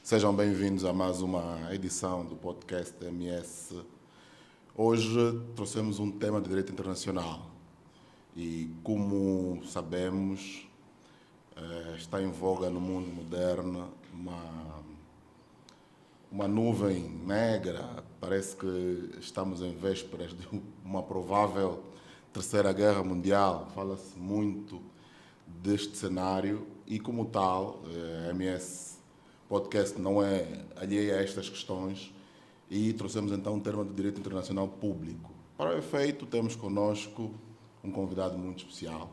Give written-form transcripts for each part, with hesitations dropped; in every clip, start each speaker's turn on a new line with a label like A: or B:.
A: Sejam bem-vindos a mais uma edição do podcast MS. Hoje trouxemos um tema de direito internacional e, como sabemos, está em voga no mundo moderno uma nuvem negra. Parece que estamos em vésperas de uma provável terceira guerra mundial. Fala-se muito deste cenário e, como tal, a MS Podcast não é alheia a estas questões e trouxemos então um termo de direito internacional público. Para o efeito, temos connosco um convidado muito especial,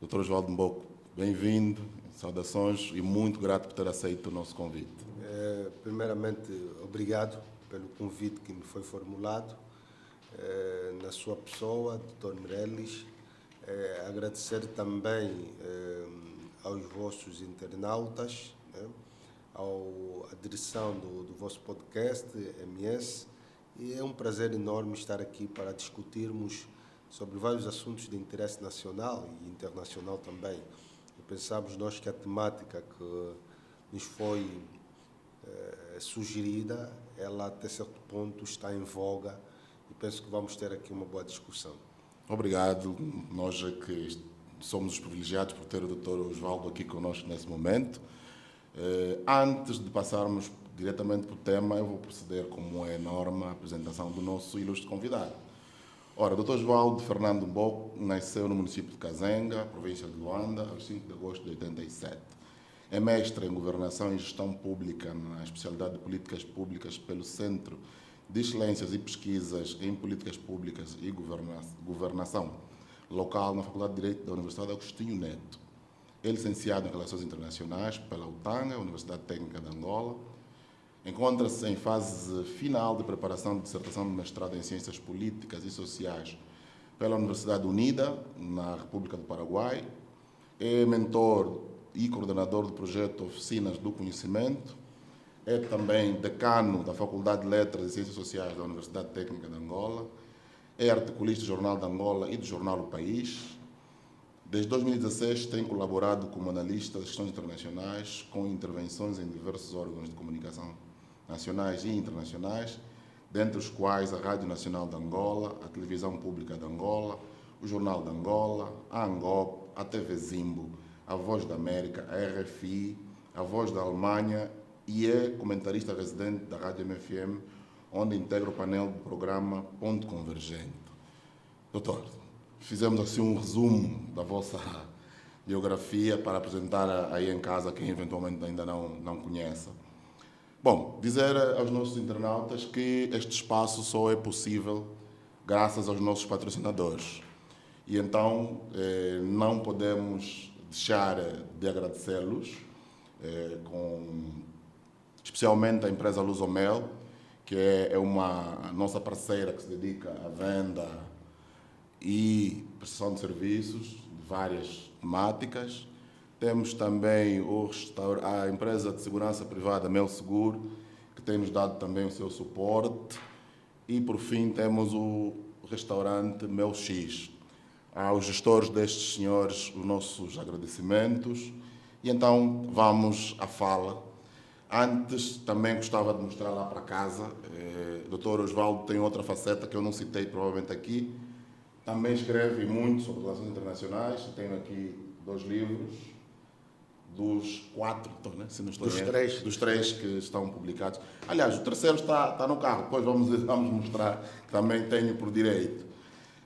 A: Dr. Oswaldo Mboco. Bem-vindo, saudações e muito grato por ter aceito o nosso convite.
B: Primeiramente, obrigado pelo convite que me foi formulado. Na sua pessoa, Dr. Meirelles, agradecer também aos vossos internautas, à direção do vosso podcast, MS, e é um prazer enorme estar aqui para discutirmos sobre vários assuntos de interesse nacional e internacional também. E pensamos nós que a temática que nos foi sugerida, ela até certo ponto está em voga e penso que vamos ter aqui uma boa discussão.
A: Obrigado. Nós é que somos os privilegiados por ter o Dr. Oswaldo aqui conosco nesse momento. Antes de passarmos diretamente para o tema, eu vou proceder, como é norma, a apresentação do nosso ilustre convidado. Ora, o Dr. Oswaldo Fernando Mboco nasceu no município de Kazenga, província de Luanda, aos 5 de agosto de 87. É mestre em Governação e Gestão Pública na especialidade de Políticas Públicas pelo Centro de Excelências e Pesquisas em Políticas Públicas e Governação Local na Faculdade de Direito da Universidade Agostinho Neto. É licenciado em Relações Internacionais pela UTANGA, Universidade Técnica de Angola. Encontra-se em fase final de preparação de dissertação de mestrado em Ciências Políticas e Sociais pela Universidade Unida, na República do Paraguai. É mentor e coordenador do projeto Oficinas do Conhecimento. É também decano da Faculdade de Letras e Ciências Sociais da Universidade Técnica de Angola. É articulista do Jornal de Angola e do jornal O País. Desde 2016 tem colaborado como analista de questões internacionais, com intervenções em diversos órgãos de comunicação nacionais e internacionais, dentre os quais a Rádio Nacional de Angola, a Televisão Pública de Angola, o Jornal de Angola, a ANGOP, a TV Zimbo, a Voz da América, a RFI, a Voz da Alemanha e é comentarista residente da Rádio MFM, onde integra o painel do programa Ponto Convergente. Doutor, fizemos assim um resumo da vossa biografia para apresentar aí em casa quem eventualmente ainda não conhece. Bom, dizer aos nossos internautas que este espaço só é possível graças aos nossos patrocinadores. E então não podemos deixar de agradecê-los, especialmente a empresa Lusomel, que é uma nossa parceira que se dedica à venda e prestação de serviços de várias temáticas. Temos também a empresa de segurança privada Mel Seguro, que tem nos dado também o seu suporte. E, por fim, temos o restaurante Mel X. Aos gestores destes senhores, os nossos agradecimentos. E então, vamos à fala. Antes, também gostava de mostrar lá para casa. O Dr. Oswaldo tem outra faceta que eu não citei provavelmente aqui. Também escreve muito sobre relações internacionais. Tenho aqui 2 livros, dos 4, né, se não estou errado, dos 3 que estão publicados. Aliás, o terceiro está no carro, depois vamos mostrar, que também tenho por direito.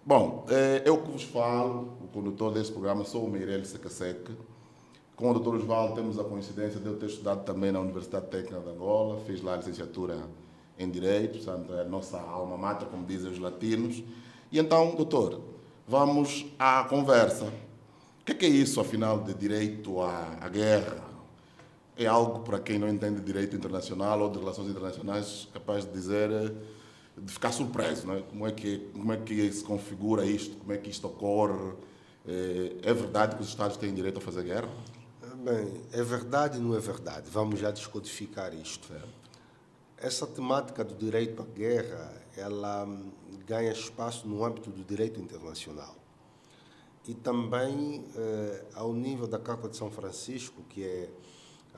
A: Bom, eu que vos falo, o condutor desse programa, sou o Meirelles Seca. Com o Dr. Oswaldo temos a coincidência de eu ter estudado também na Universidade Técnica de Angola, fiz lá a licenciatura em Direito, portanto, é a nossa alma mater, como dizem os latinos. E então, doutor, vamos à conversa. O que é isso, afinal, de direito à guerra? É algo, para quem não entende direito internacional ou de relações internacionais, capaz de dizer, de ficar surpreso, não é? Como é que se configura isto? Como é que isto ocorre? É verdade que os Estados têm direito a fazer guerra?
B: Bem, é verdade e não é verdade. Vamos já descodificar isto. Essa temática do direito à guerra, ela ganha espaço no âmbito do direito internacional. E também ao nível da Carta de São Francisco, que é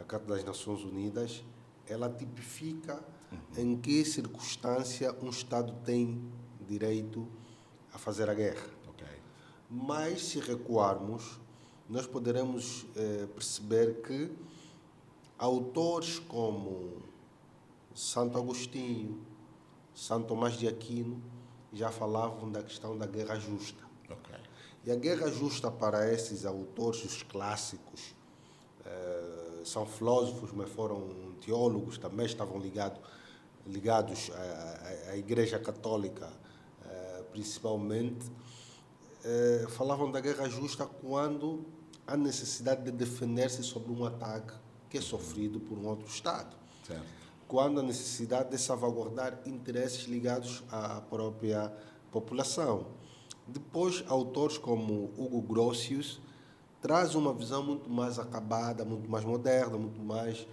B: a Carta das Nações Unidas, ela tipifica em que circunstância um Estado tem direito a fazer a guerra.
A: Ok.
B: Mas, se recuarmos, nós poderemos perceber que autores como Santo Agostinho, São Tomás de Aquino, já falavam da questão da guerra justa.
A: Ok.
B: E a guerra justa para esses autores, os clássicos, são filósofos, mas foram teólogos, também estavam ligados à Igreja Católica, principalmente, falavam da guerra justa quando há necessidade de defender-se sobre um ataque que é sofrido por um outro Estado.
A: Certo.
B: Quando há necessidade de salvaguardar interesses ligados à própria população. Depois, autores como Hugo Grotius traz uma visão muito mais acabada, muito mais moderna, muito mais,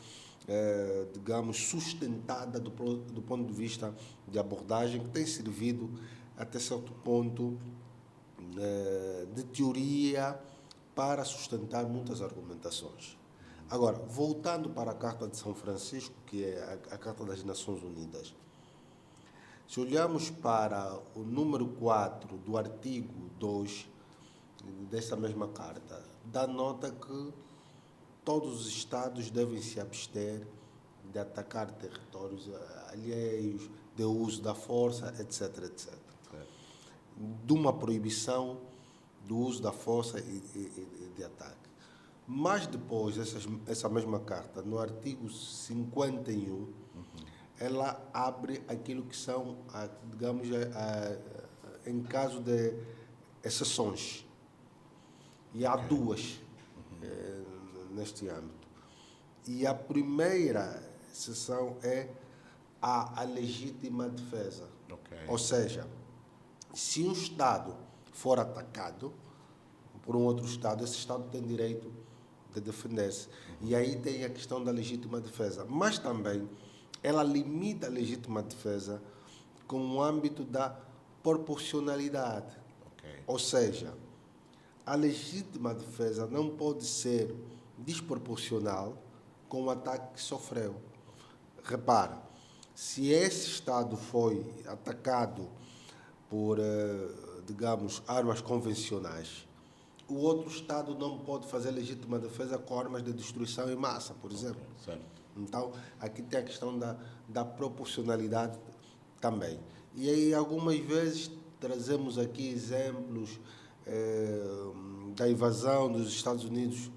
B: digamos, sustentada do ponto de vista de abordagem, que tem servido até certo ponto de teoria para sustentar muitas argumentações. Agora, voltando para a Carta de São Francisco, que é a Carta das Nações Unidas, se olharmos para o número 4 do artigo 2 dessa mesma carta, dá nota que todos os Estados devem se abster de atacar territórios alheios, de uso da força, etc., etc. De uma proibição do uso da força e de ataque. Mas depois, essa mesma carta, no artigo 51, ela abre aquilo que são, digamos, em caso de exceções. E há duas neste âmbito. E a primeira exceção é a legítima defesa.
A: Ok.
B: Ou seja, se um Estado for atacado por um outro Estado, esse Estado tem direito de defender-se. E aí tem a questão da legítima defesa. Mas também ela limita a legítima defesa com o âmbito da proporcionalidade.
A: Ok.
B: Ou seja, a legítima defesa não pode ser desproporcional com o ataque que sofreu. Repara, se esse Estado foi atacado por, digamos, armas convencionais, o outro Estado não pode fazer legítima defesa com armas de destruição em massa, por exemplo.
A: Certo.
B: Então, aqui tem a questão da proporcionalidade também. E aí, algumas vezes, trazemos aqui exemplos da invasão dos Estados Unidos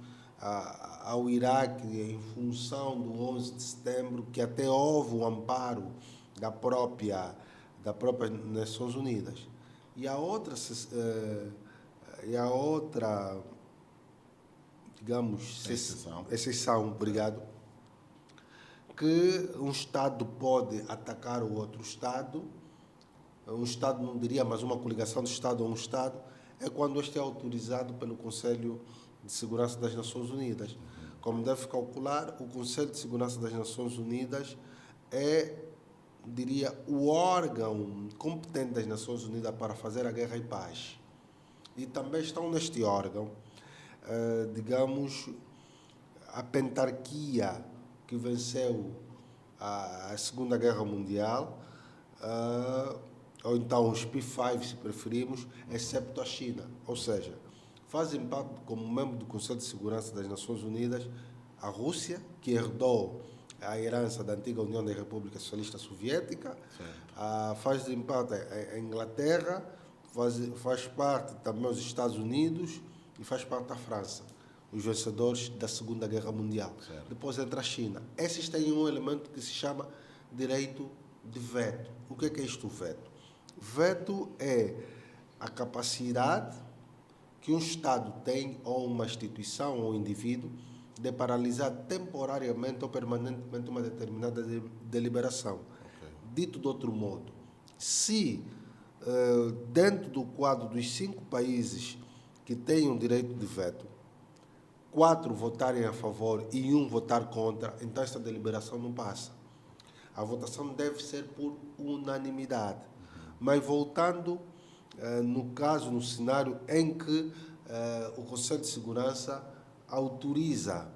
B: ao Iraque em função do 11 de setembro, que até houve o amparo da própria Nações Unidas. E a outra, digamos, exceção, obrigado, que um Estado pode atacar o outro Estado, um Estado não diria, mas uma coligação de Estado a um Estado, é quando este é autorizado pelo Conselho de Segurança das Nações Unidas. Como deve calcular, o Conselho de Segurança das Nações Unidas é, diria, o órgão competente das Nações Unidas para fazer a guerra e paz. E também estão neste órgão, digamos, a pentarquia que venceu a Segunda Guerra Mundial, ou então os P5, se preferirmos, excepto a China. Ou seja, fazem parte, como membro do Conselho de Segurança das Nações Unidas, a Rússia, que herdou a herança da antiga União da República Socialista Soviética, fazem parte a Inglaterra, faz parte também os Estados Unidos e faz parte a França, os vencedores da Segunda Guerra Mundial.
A: Certo.
B: Depois entra a China. Esses têm um elemento que se chama direito de veto. O que é isto, veto? Veto é a capacidade que um Estado tem, ou uma instituição, ou um indivíduo, de paralisar temporariamente ou permanentemente uma determinada deliberação.
A: Ok.
B: Dito de outro modo, se dentro do quadro dos 5 países que têm o direito de veto, 4 votarem a favor e 1 votar contra, então essa deliberação não passa. A votação deve ser por unanimidade. Mas voltando, no cenário em que o Conselho de Segurança autoriza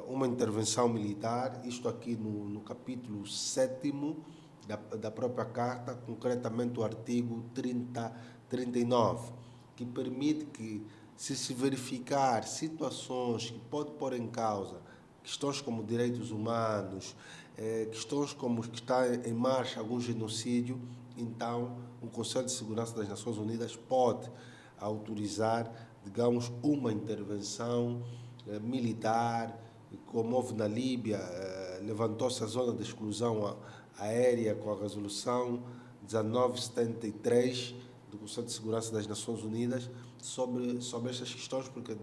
B: uma intervenção militar, isto aqui no capítulo 7º da própria Carta, concretamente o artigo 39, que permite que, se verificar situações que podem pôr em causa questões como direitos humanos, questões como que está em marcha algum genocídio, então o Conselho de Segurança das Nações Unidas pode autorizar, digamos, uma intervenção militar, como houve na Líbia, levantou-se a zona de exclusão aérea com a resolução 1973 do Conselho de Segurança das Nações Unidas sobre estas questões, porque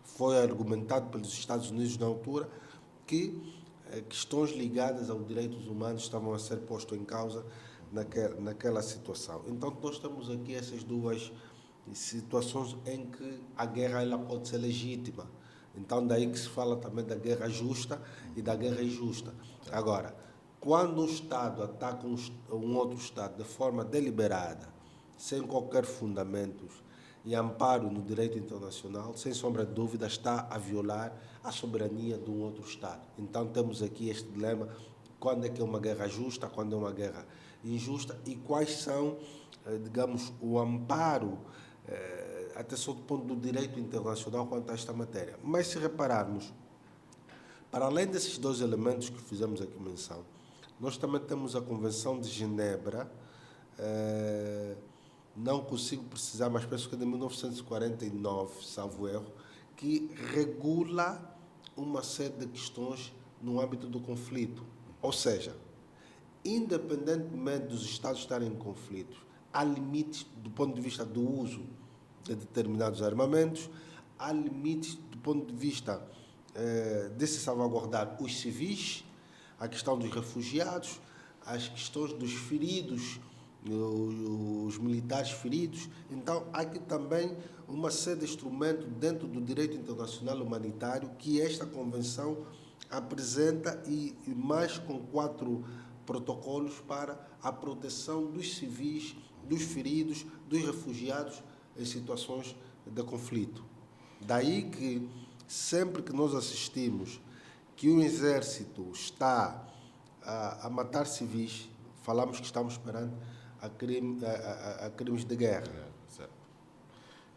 B: foi argumentado pelos Estados Unidos na altura que questões ligadas aos direitos humanos estavam a ser postas em causa naquela situação. Então, nós temos aqui essas duas situações em que a guerra ela pode ser legítima. Então, daí que se fala também da guerra justa e da guerra injusta. Agora, quando um Estado ataca um outro Estado de forma deliberada, sem qualquer fundamentos e amparo no direito internacional, sem sombra de dúvida, está a violar a soberania de um outro Estado. Então, temos aqui este dilema: quando é que é uma guerra justa, quando é uma guerra injusta, e quais são, digamos, o amparo, até só do ponto do direito internacional quanto a esta matéria. Mas, se repararmos, para além desses dois elementos que fizemos aqui menção, nós também temos a Convenção de Genebra, não consigo precisar, mas penso que é de 1949, salvo erro, que regula uma série de questões no âmbito do conflito. Ou seja, independentemente dos Estados estarem em conflitos, há limites do ponto de vista do uso de determinados armamentos, há limites do ponto de vista de se salvaguardar os civis, a questão dos refugiados, as questões dos feridos, os militares feridos. Então, há aqui também uma série de instrumentos dentro do direito internacional humanitário que esta convenção apresenta, e mais com 4 protocolos para a proteção dos civis, dos feridos, dos refugiados em situações de conflito. Daí que, sempre que nós assistimos que o exército está a matar civis, falamos que estamos perante a crimes de guerra.
A: Certo.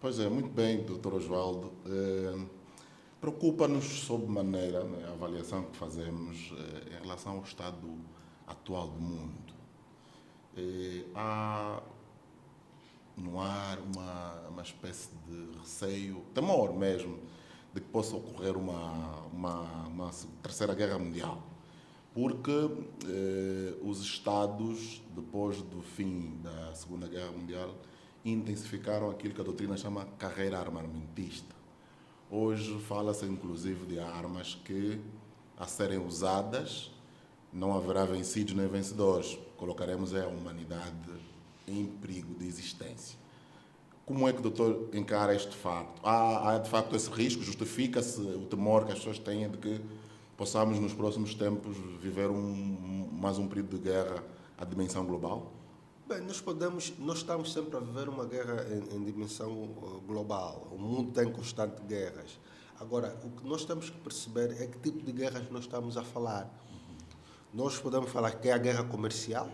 A: Pois é, muito bem, Dr. Osvaldo. Preocupa-nos sobremaneira a avaliação que fazemos em relação ao estado atual do mundo. Há no ar uma espécie de receio, temor mesmo, de que possa ocorrer uma terceira guerra mundial. Porque os Estados, depois do fim da Segunda Guerra Mundial, intensificaram aquilo que a doutrina chama carreira armamentista. Hoje fala-se inclusive de armas que, a serem usadas, não haverá vencidos nem vencedores. Colocaremos a humanidade em perigo de existência. Como é que o doutor encara este facto? Há de facto esse risco? Justifica-se o temor que as pessoas têm de que possamos nos próximos tempos viver mais um período de guerra à dimensão global?
B: Bem, nós estamos sempre a viver uma guerra em dimensão global. O mundo tem constantes guerras. Agora, o que nós temos que perceber é que tipo de guerras nós estamos a falar. Nós podemos falar que é a guerra comercial.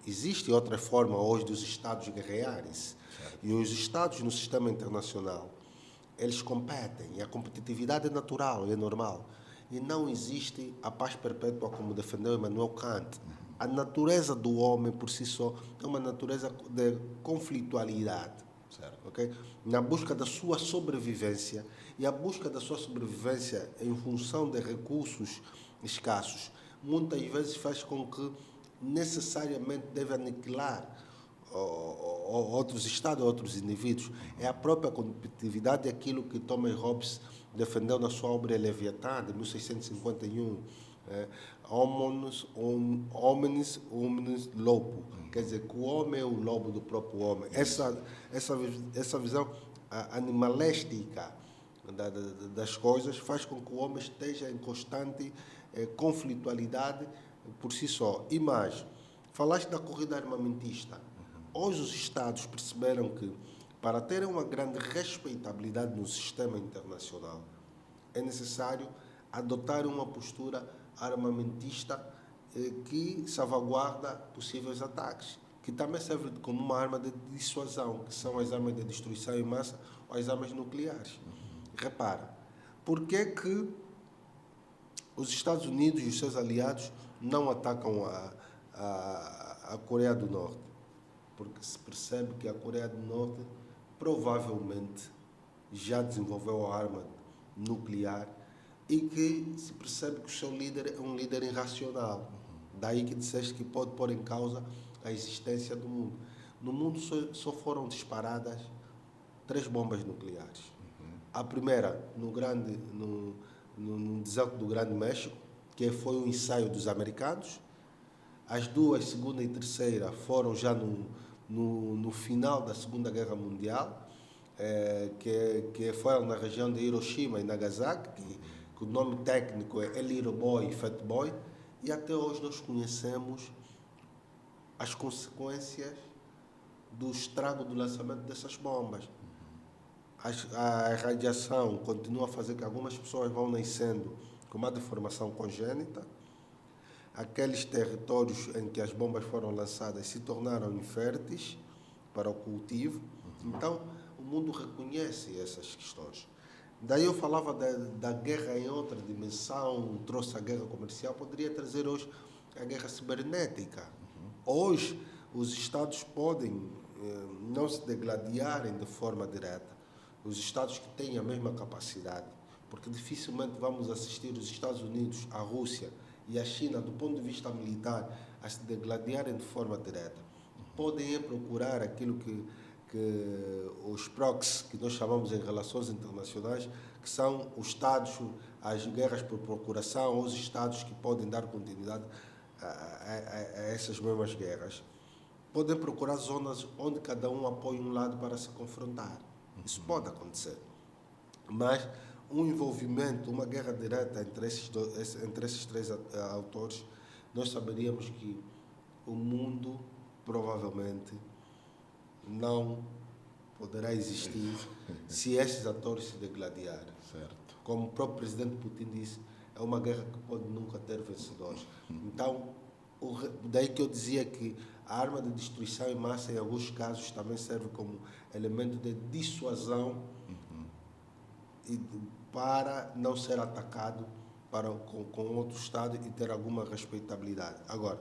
B: Existe outra forma hoje dos Estados guerrearem-se. E os Estados no sistema internacional, eles competem. E a competitividade é natural, é normal. E não existe a paz perpétua, como defendeu Immanuel Kant. A natureza do homem, por si só, é uma natureza de conflitualidade.
A: Certo.
B: Okay? Na busca da sua sobrevivência, e a busca da sua sobrevivência em função de recursos escassos, muitas vezes faz com que necessariamente deve aniquilar outros estados, outros indivíduos. É a própria competitividade, aquilo que Thomas Hobbes defendeu na sua obra Leviatã, de 1651, Hominis lobo, quer dizer, que o homem é o lobo do próprio homem. Essa visão animalística das coisas faz com que o homem esteja em constante conflitualidade por si só. E mais, falaste da corrida armamentista. Hoje os Estados perceberam que, para terem uma grande respeitabilidade no sistema internacional, é necessário adotar uma postura armamentista que salvaguarda possíveis ataques, que também serve como uma arma de dissuasão, que são as armas de destruição em massa ou as armas nucleares. Repara, por que os Estados Unidos e os seus aliados não atacam a Coreia do Norte? Porque se percebe que a Coreia do Norte provavelmente já desenvolveu a arma nuclear e que se percebe que o seu líder é um líder irracional. Daí que disseste que pode pôr em causa a existência do mundo. No mundo só foram disparadas 3 bombas nucleares. A primeira no deserto do Grande México, que foi um ensaio dos americanos. As duas, segunda e terceira, foram já no final da Segunda Guerra Mundial, que foram na região de Hiroshima e Nagasaki, que o nome técnico é Little Boy e Fat Boy, e até hoje nós conhecemos as consequências do estrago do lançamento dessas bombas. A radiação continua a fazer que algumas pessoas vão nascendo com uma deformação congênita. Aqueles territórios em que as bombas foram lançadas se tornaram inférteis para o cultivo. Então, o mundo reconhece essas questões. Daí eu falava da guerra em outra dimensão, trouxe a guerra comercial, poderia trazer hoje a guerra cibernética. Hoje, os Estados podem não se degladiarem de forma direta. Os Estados que têm a mesma capacidade, porque dificilmente vamos assistir os Estados Unidos, a Rússia e a China, do ponto de vista militar, a se degladiarem de forma direta. Podem procurar aquilo que os proxies, que nós chamamos em relações internacionais, que são os Estados, as guerras por procuração, os Estados que podem dar continuidade a essas mesmas guerras. Podem procurar zonas onde cada um apoia um lado para se confrontar. Isso pode acontecer. Mas um envolvimento, uma guerra direta entre esses 3 autores, nós saberíamos que o mundo provavelmente não poderá existir se esses atores se degladiarem.
A: Certo.
B: Como o próprio presidente Putin disse, é uma guerra que pode nunca ter vencedores. Então, daí que eu dizia que a arma de destruição em massa, em alguns casos, também serve como elemento de dissuasão e para não ser atacado com outro Estado e ter alguma respeitabilidade. Agora,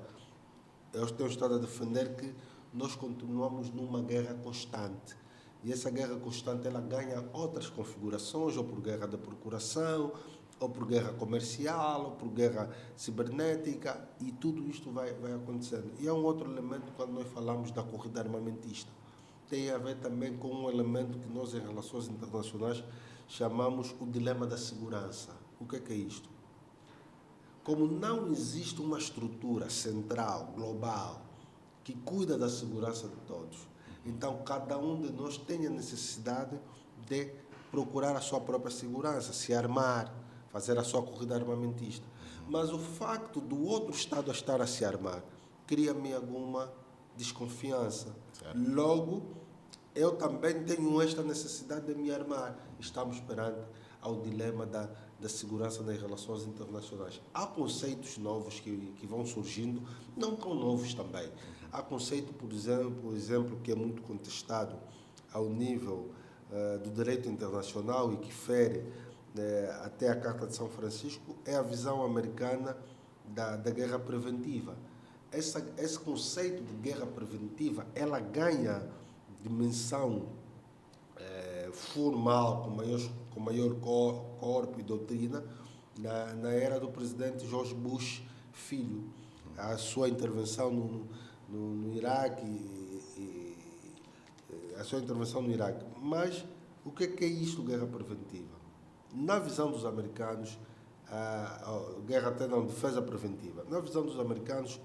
B: eu tenho estado a defender que nós continuamos numa guerra constante. E essa guerra constante ela ganha outras configurações, ou por guerra de procuração, ou por guerra comercial, ou por guerra cibernética, e tudo isto vai acontecendo. E há um outro elemento quando nós falamos da corrida armamentista. Tem a ver também com um elemento que nós, em relações internacionais, chamamos o dilema da segurança. O que é isto? Como não existe uma estrutura central, global, que cuida da segurança de todos, então cada um de nós tem a necessidade de procurar a sua própria segurança, se armar, fazer a sua corrida armamentista. Mas o facto do outro Estado estar a se armar cria-me alguma desconfiança.
A: Certo.
B: Logo, eu também tenho esta necessidade de me armar. Estamos perante ao dilema da segurança nas relações internacionais. Há conceitos novos que vão surgindo, não tão novos também. Há conceito, por exemplo, que é muito contestado ao nível do direito internacional e que fere até a Carta de São Francisco, é a visão americana da guerra preventiva. Esse conceito de guerra preventiva, ela ganha dimensão formal, com maior corpo e doutrina, na era do presidente George Bush Filho. A sua intervenção no Iraque, a sua intervenção no Iraque. Mas o que é isto, guerra preventiva? Na visão dos americanos, guerra até não, defesa preventiva. Na visão dos americanos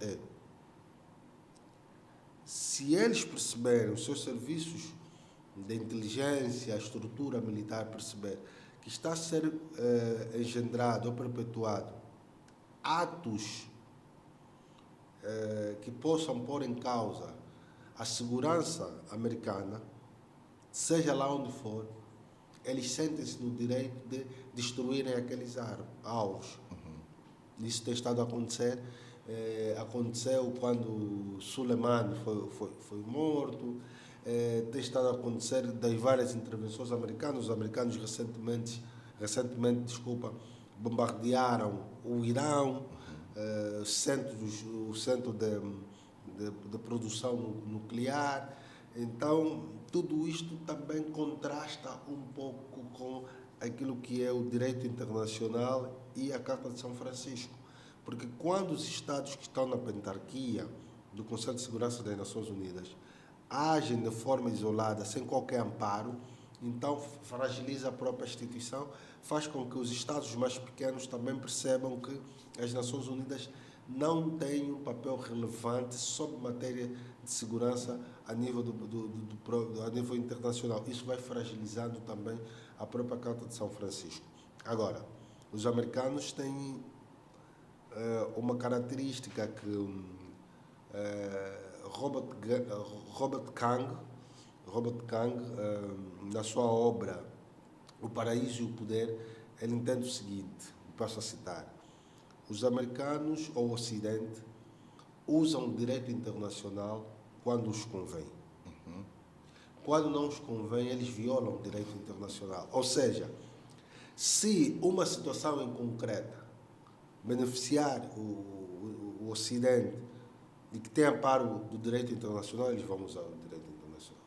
B: se eles perceberem, os seus serviços de inteligência, a estrutura militar perceber que está a ser engendrado ou perpetuado atos que possam pôr em causa a segurança americana, seja lá onde for, eles sentem-se no direito de destruírem aqueles alvos. Isso tem estado a acontecer. Aconteceu quando Soleimani foi morto. Tem estado a acontecer das várias intervenções americanas. Os americanos recentemente, bombardearam o Irão, o centro de produção nuclear. Então, tudo isto também contrasta um pouco com aquilo que é o direito internacional e a Carta de São Francisco. Porque quando os Estados que estão na pentarquia do Conselho de Segurança das Nações Unidas agem de forma isolada, sem qualquer amparo, então fragiliza a própria instituição, faz com que os Estados mais pequenos também percebam que as Nações Unidas não têm um papel relevante sobre matéria de segurança a nível, a nível internacional. Isso vai fragilizando também a própria Carta de São Francisco. Agora, os americanos têm uma característica que Robert Kang, na sua obra O Paraíso e o Poder, ele entende o seguinte, passo a citar: os americanos ou o Ocidente usam o direito internacional quando os convém. Quando não os convém, eles violam o direito internacional. Ou seja, se uma situação em concreta beneficiar o Ocidente e que tem amparo do direito internacional, eles vão usar o direito internacional.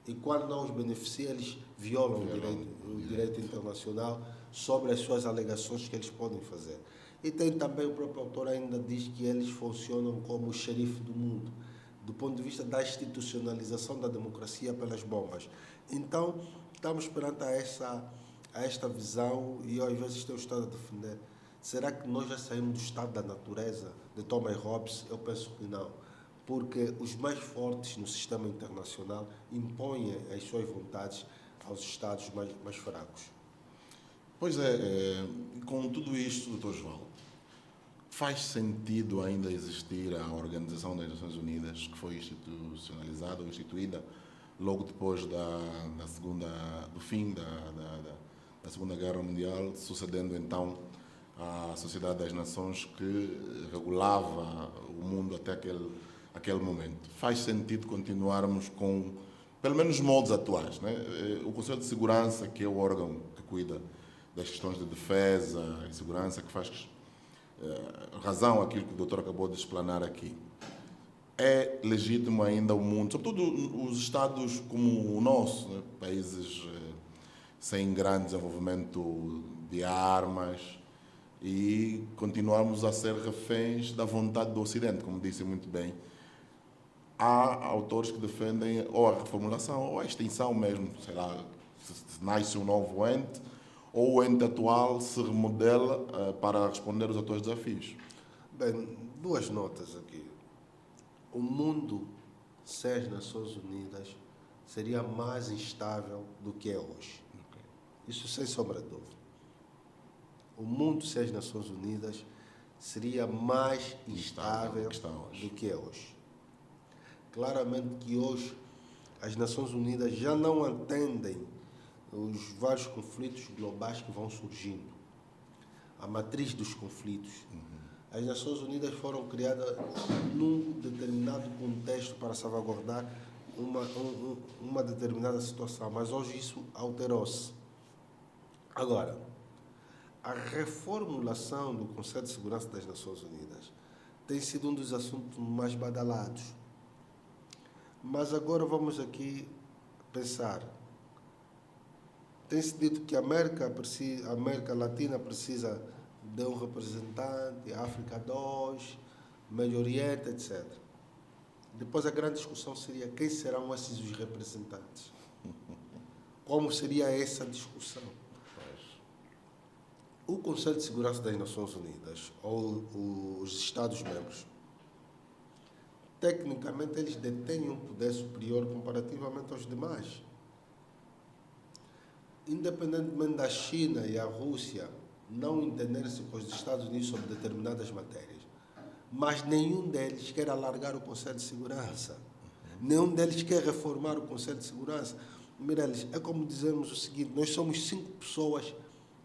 B: E quando não os beneficia, eles violam o direito internacional sobre as suas alegações que eles podem fazer. E tem também, o próprio autor ainda diz que eles funcionam como o xerife do mundo, do ponto de vista da institucionalização da democracia pelas bombas. Então, estamos perante a esta visão, e eu às vezes tenho estado a defender. Será que nós já saímos do estado da natureza de Thomas Hobbes? Eu penso que não, porque os mais fortes no sistema internacional impõem as suas vontades aos estados mais fracos.
A: Pois é, com tudo isto, Dr. João, faz sentido ainda existir a Organização das Nações Unidas, que foi institucionalizada ou instituída logo depois do fim da Segunda Guerra Mundial, sucedendo então a Sociedade das Nações que regulava o mundo até aquele momento. Faz sentido continuarmos com, pelo menos, os moldes atuais, né? O Conselho de Segurança, que é o órgão que cuida das questões de defesa e segurança, que faz razão àquilo que o doutor acabou de explanar aqui. É legítimo ainda o mundo, sobretudo os Estados como o nosso, né? Países sem grande desenvolvimento de armas, e continuarmos a ser reféns da vontade do Ocidente, como disse muito bem. Há autores que defendem ou a reformulação ou a extinção mesmo, sei lá, se nasce um novo ente, ou o ente atual se remodela para responder aos atuais desafios.
B: Bem, duas notas aqui. O mundo sem as Nações Unidas seria mais instável do que é hoje. Isso sem sombra de dúvida. O mundo sem as Nações Unidas seria mais instável do que é hoje. Claramente que hoje as Nações Unidas já não atendem os vários conflitos globais que vão surgindo. A matriz dos conflitos. As Nações Unidas foram criadas num determinado contexto para salvaguardar uma determinada situação, mas hoje isso alterou-se. Agora, a reformulação do Conselho de Segurança das Nações Unidas tem sido um dos assuntos mais badalados. Mas agora vamos aqui pensar. Tem-se dito que a América Latina precisa de um representante, África 2, Médio Oriente, etc. Depois a grande discussão seria quem serão esses os representantes. Como seria essa discussão? O Conselho de Segurança das Nações Unidas, ou os Estados-membros, tecnicamente eles detêm um poder superior comparativamente aos demais. Independentemente da China e a Rússia não entenderem-se com os Estados Unidos sobre determinadas matérias, mas nenhum deles quer alargar o Conselho de Segurança. Nenhum deles quer reformar o Conselho de Segurança. Mireles, é como dizemos o seguinte: nós somos 5 pessoas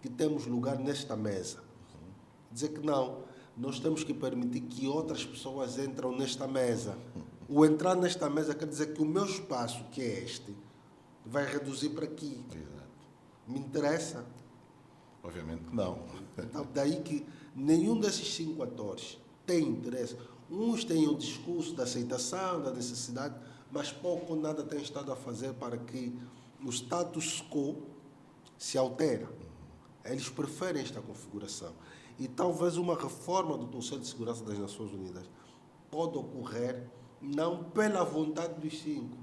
B: que temos lugar nesta mesa. Dizer que não, nós temos que permitir que outras pessoas entram nesta mesa. O entrar nesta mesa quer dizer que o meu espaço, que é este, vai reduzir para aqui.
A: Exato.
B: Me interessa.
A: Obviamente que não.
B: Então, daí que nenhum desses 5 atores tem interesse. Uns têm o discurso da aceitação, da necessidade, mas pouco ou nada têm estado a fazer para que o status quo se altere. Eles preferem esta configuração. E talvez uma reforma do Conselho de Segurança das Nações Unidas pode ocorrer não pela vontade dos 5,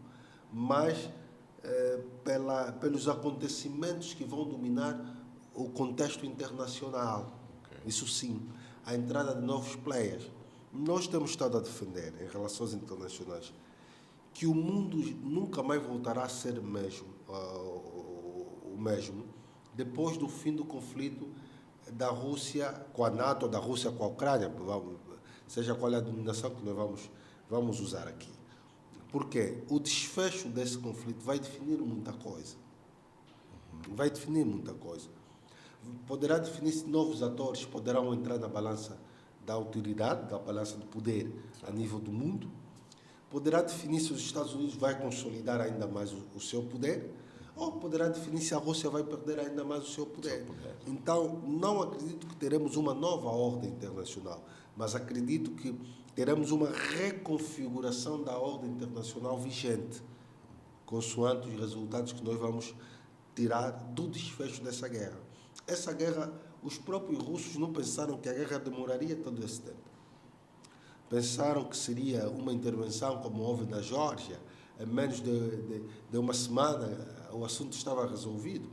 B: mas pelos acontecimentos que vão dominar o contexto internacional.
A: Okay.
B: Isso sim, a entrada de novos players. Nós temos estado a defender, em relações internacionais, que o mundo nunca mais voltará a ser o mesmo depois do fim do conflito da Rússia com a NATO, da Rússia com a Ucrânia, seja qual é a denominação que nós vamos usar aqui. Porque o desfecho desse conflito vai definir muita coisa. Vai definir muita coisa. Poderá definir-se novos atores, poderão entrar na balança da autoridade, da balança do poder a nível do mundo. Poderá definir se os Estados Unidos vai consolidar ainda mais o seu poder, ou poderá definir se a Rússia vai perder ainda mais o seu poder. Então, não acredito que teremos uma nova ordem internacional, mas acredito que teremos uma reconfiguração da ordem internacional vigente, consoante os resultados que nós vamos tirar do desfecho dessa guerra. Essa guerra, os próprios russos não pensaram que a guerra demoraria todo esse tempo. Pensaram que seria uma intervenção como houve na Geórgia, em menos de uma semana o assunto estava resolvido.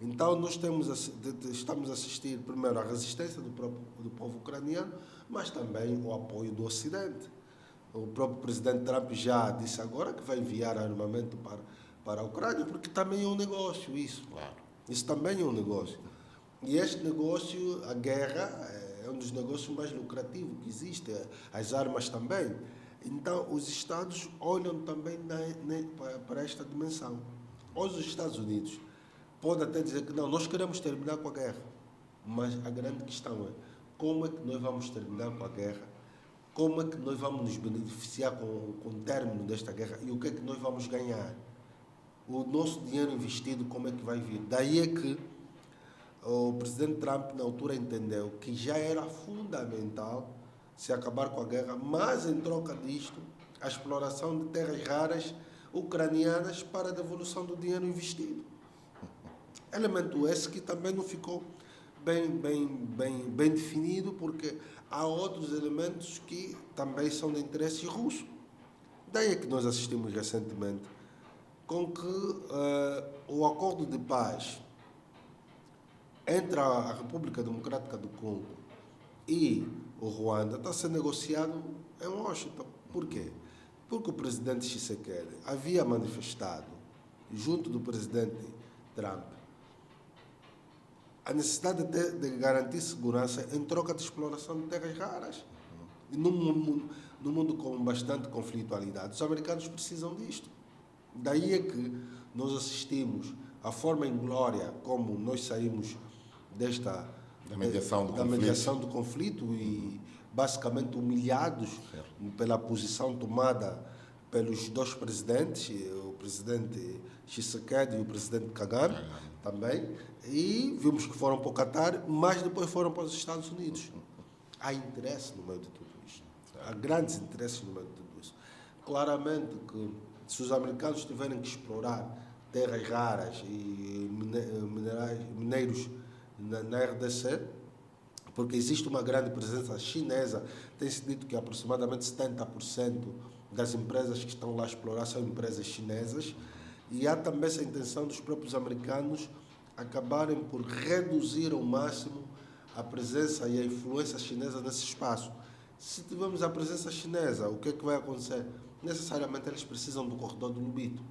B: Então nós estamos a assistir primeiro à resistência do povo ucraniano, mas também o apoio do Ocidente. O próprio presidente Trump já disse agora que vai enviar armamento para a Ucrânia, porque também é um negócio isso.
A: Claro.
B: Isso também é um negócio. E este negócio, a guerra, é um dos negócios mais lucrativos que existe, as armas também. Então, os Estados olham também para esta dimensão. Hoje, os Estados Unidos podem até dizer que não, nós queremos terminar com a guerra, mas a grande questão é como é que nós vamos terminar com a guerra, como é que nós vamos nos beneficiar com o término desta guerra e o que é que nós vamos ganhar. O nosso dinheiro investido, como é que vai vir? Daí é que o presidente Trump, na altura, entendeu que já era fundamental se acabar com a guerra, mas, em troca disto, a exploração de terras raras ucranianas para a devolução do dinheiro investido. Elemento esse que também não ficou bem definido, porque há outros elementos que também são de interesse russo. Daí é que nós assistimos recentemente com que o acordo de paz entre a República Democrática do Congo e o Ruanda está a ser negociado em Washington. Por quê? Porque o presidente Tshisekedi havia manifestado, junto do presidente Trump, a necessidade de garantir segurança em troca de exploração de terras raras. E num mundo com bastante conflitualidade, os americanos precisam disto. Daí é que nós assistimos à forma inglória como nós saímos da mediação do conflito e basicamente humilhados pela posição tomada pelos dois presidentes, o presidente Tshisekedi e o presidente Kagame também, e vimos que foram para o Catar, mas depois foram para os Estados Unidos. Há interesse no meio de tudo isto. Há grandes interesses no meio de tudo isso. Claramente que se os americanos tiverem que explorar terras raras e mineiros na RDC, porque existe uma grande presença chinesa, tem-se dito que aproximadamente 70% das empresas que estão lá a explorar são empresas chinesas, e há também essa intenção dos próprios americanos acabarem por reduzir ao máximo a presença e a influência chinesa nesse espaço. Se tivermos a presença chinesa, o que é que vai acontecer? Necessariamente eles precisam do corredor do Lubito.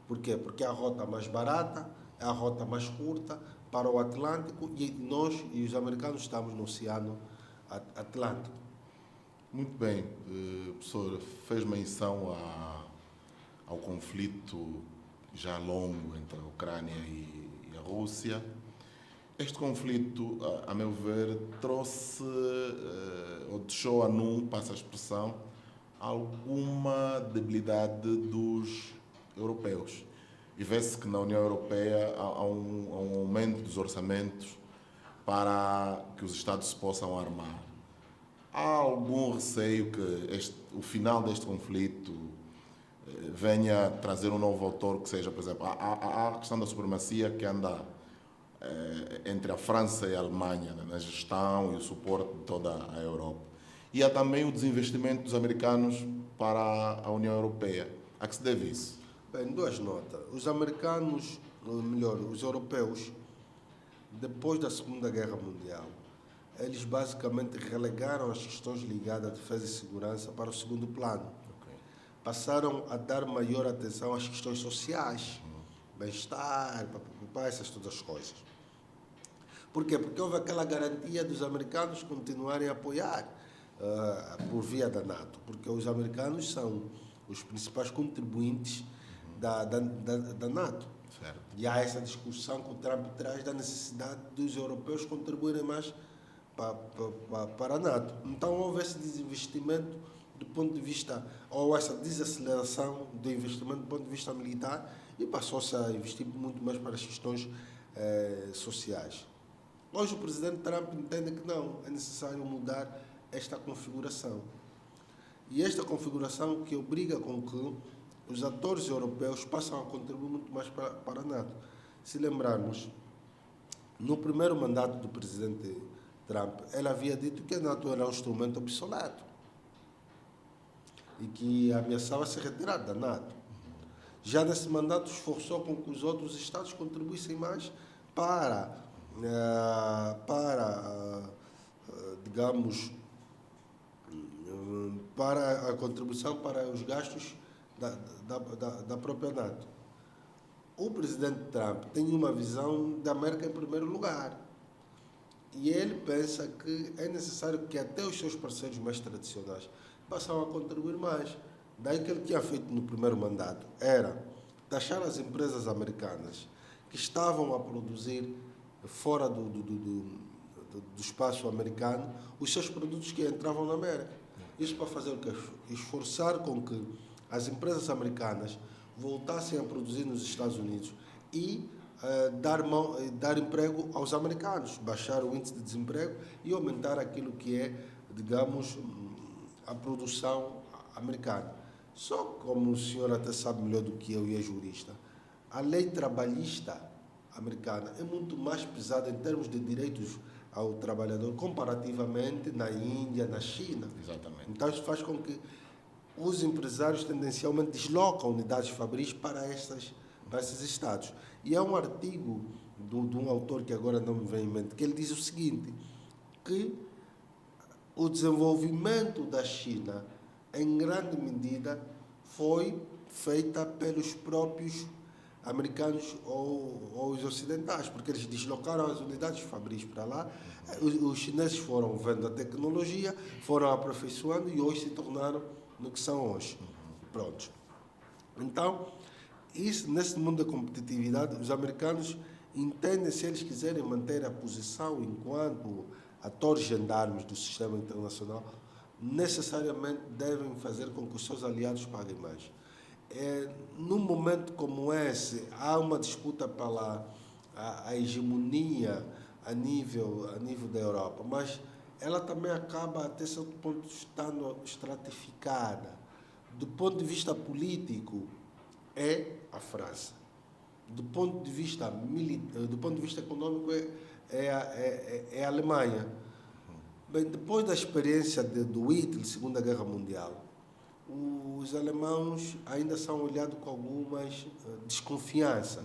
B: Por quê? Porque é a rota mais barata, é a rota mais curta para o Atlântico, e nós e os americanos estamos no Oceano Atlântico.
A: Muito bem, professor, fez menção ao conflito já longo entre a Ucrânia e a Rússia. Este conflito, a meu ver, trouxe, ou deixou a nu, passa a expressão, alguma debilidade dos europeus. E vê-se que na União Europeia há um aumento dos orçamentos para que os Estados se possam armar. Há algum receio que o final deste conflito venha trazer um novo autor que seja, por exemplo, há a questão da supremacia que anda entre a França e a Alemanha, né, na gestão e o suporte de toda a Europa. E há também o desinvestimento dos americanos para a União Europeia. A que se deve isso?
B: Bem, duas notas. Os americanos, ou melhor, os europeus, depois da Segunda Guerra Mundial, eles basicamente relegaram as questões ligadas à defesa e segurança para o segundo plano. Passaram a dar maior atenção às questões sociais, bem-estar, essas todas as coisas. Por quê? Porque houve aquela garantia dos americanos continuarem a apoiar por via da NATO, porque os americanos são os principais contribuintes da NATO.
A: Certo.
B: E há essa discussão que o Trump traz da necessidade dos europeus contribuírem mais para a NATO. Então houve esse desinvestimento do ponto de vista, ou essa desaceleração do investimento do ponto de vista militar, e passou-se a investir muito mais para as questões sociais. Hoje o presidente Trump entende que não, é necessário mudar esta configuração. E esta configuração que obriga com que os atores europeus passam a contribuir muito mais para a NATO. Se lembrarmos, no primeiro mandato do presidente Trump, ele havia dito que a NATO era um instrumento obsoleto e que ameaçava se retirar da NATO. Já nesse mandato esforçou com que os outros Estados contribuíssem mais digamos, para a contribuição para os gastos da própria NATO. O presidente Trump tem uma visão da América em primeiro lugar. E ele pensa que é necessário que até os seus parceiros mais tradicionais passem a contribuir mais. Daí que ele tinha feito no primeiro mandato era taxar as empresas americanas que estavam a produzir fora do espaço americano os seus produtos que entravam na América. Isso para fazer o quê? Esforçar com que as empresas voltassem a produzir nos Estados Unidos e dar emprego aos americanos, baixar o índice de desemprego e aumentar aquilo que é, digamos, a produção americana. Só como o senhor até sabe melhor do que eu e é jurista, a lei trabalhista americana é muito mais pesada em termos de direitos ao trabalhador comparativamente na Índia, na China.
A: Exatamente.
B: Então isso faz com que os empresários tendencialmente deslocam unidades fabris para esses estados. E há um artigo de um autor que agora não me vem em mente, que ele diz o seguinte, que o desenvolvimento da China, em grande medida, foi feita pelos próprios americanos ou os ocidentais, porque eles deslocaram as unidades fabris para lá, os chineses foram vendo a tecnologia, foram aperfeiçoando e hoje se tornaram no que são hoje. Pronto. Então, nesse mundo da competitividade, os americanos entendem, se eles quiserem manter a posição enquanto atores gendarmes do sistema internacional, necessariamente devem fazer com que os seus aliados paguem mais. Num momento como esse, há uma disputa pela a hegemonia a nível da Europa, mas ela também acaba, até certo ponto, estando estratificada. Do ponto de vista político, é a França. Do ponto de vista econômico, é a Alemanha. Bem, depois da experiência do Hitler, Segunda Guerra Mundial, os alemãos ainda são olhados com algumas desconfiança.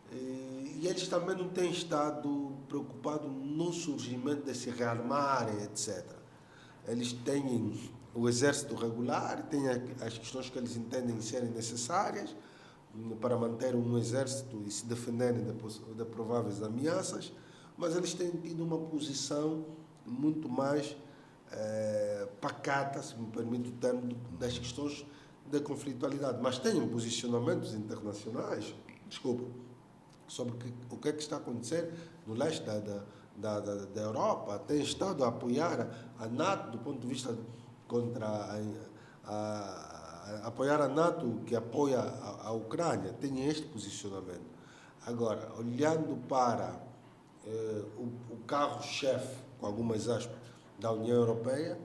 B: E eles também não têm estado preocupados no surgimento desse rearmar, etc. Eles têm o exército regular, têm as questões que eles entendem serem necessárias para manter um exército e se defenderem de prováveis ameaças, mas eles têm tido uma posição muito mais pacata, se me permite o termo, das questões de conflitualidade, mas têm posicionamentos internacionais, desculpa, sobre o que é que está a acontecer no leste da Europa, tem estado a apoiar a NATO do ponto de vista contra apoiar a NATO que apoia a Ucrânia, tem este posicionamento. Agora, olhando para o carro-chefe, com algumas aspas, da União Europeia,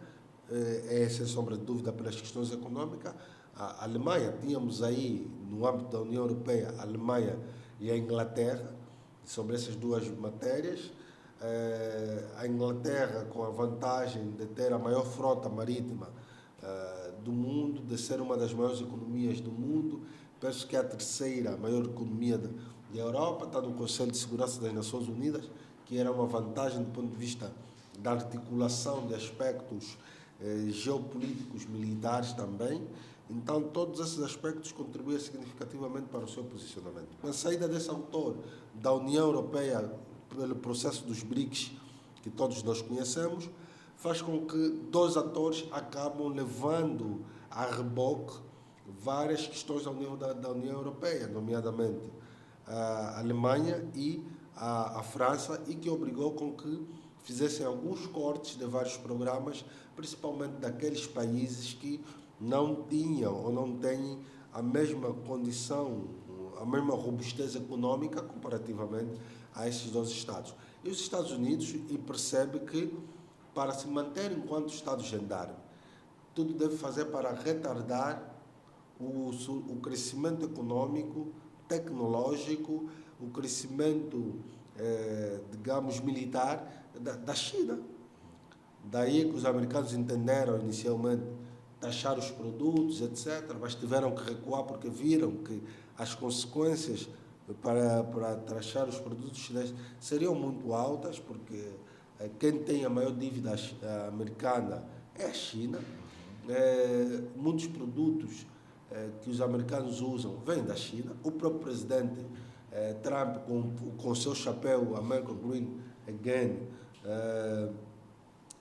B: é sem sombra de dúvida pelas questões econômicas. A Alemanha, tínhamos aí no âmbito da União Europeia a Alemanha e a Inglaterra, sobre essas duas matérias. A Inglaterra com a vantagem de ter a maior frota marítima do mundo, de ser uma das maiores economias do mundo, penso que é a terceira maior economia da Europa, está no Conselho de Segurança das Nações Unidas, que era uma vantagem do ponto de vista da articulação de aspectos geopolíticos militares também. Então, todos esses aspectos contribuem significativamente para o seu posicionamento. Com a saída desse autor da União Europeia pelo processo dos BRICS, que todos nós conhecemos, faz com que dois atores acabam levando a reboque várias questões ao nível da União Europeia, nomeadamente a Alemanha e a França, e que obrigou com que fizessem alguns cortes de vários programas, principalmente daqueles países que não tinham ou não têm a mesma condição, a mesma robustez econômica comparativamente a esses dois Estados. E os Estados Unidos percebe que, para se manter enquanto Estado gendarme, tudo deve fazer para retardar o crescimento econômico, tecnológico, o crescimento, digamos, militar da China. Daí que os americanos entenderam inicialmente taxar os produtos, etc., mas tiveram que recuar porque viram que as consequências para taxar os produtos chineses seriam muito altas, porque quem tem a maior dívida americana é a China. Muitos produtos que os americanos usam vêm da China. O próprio presidente Trump, com o seu chapéu American Green Again,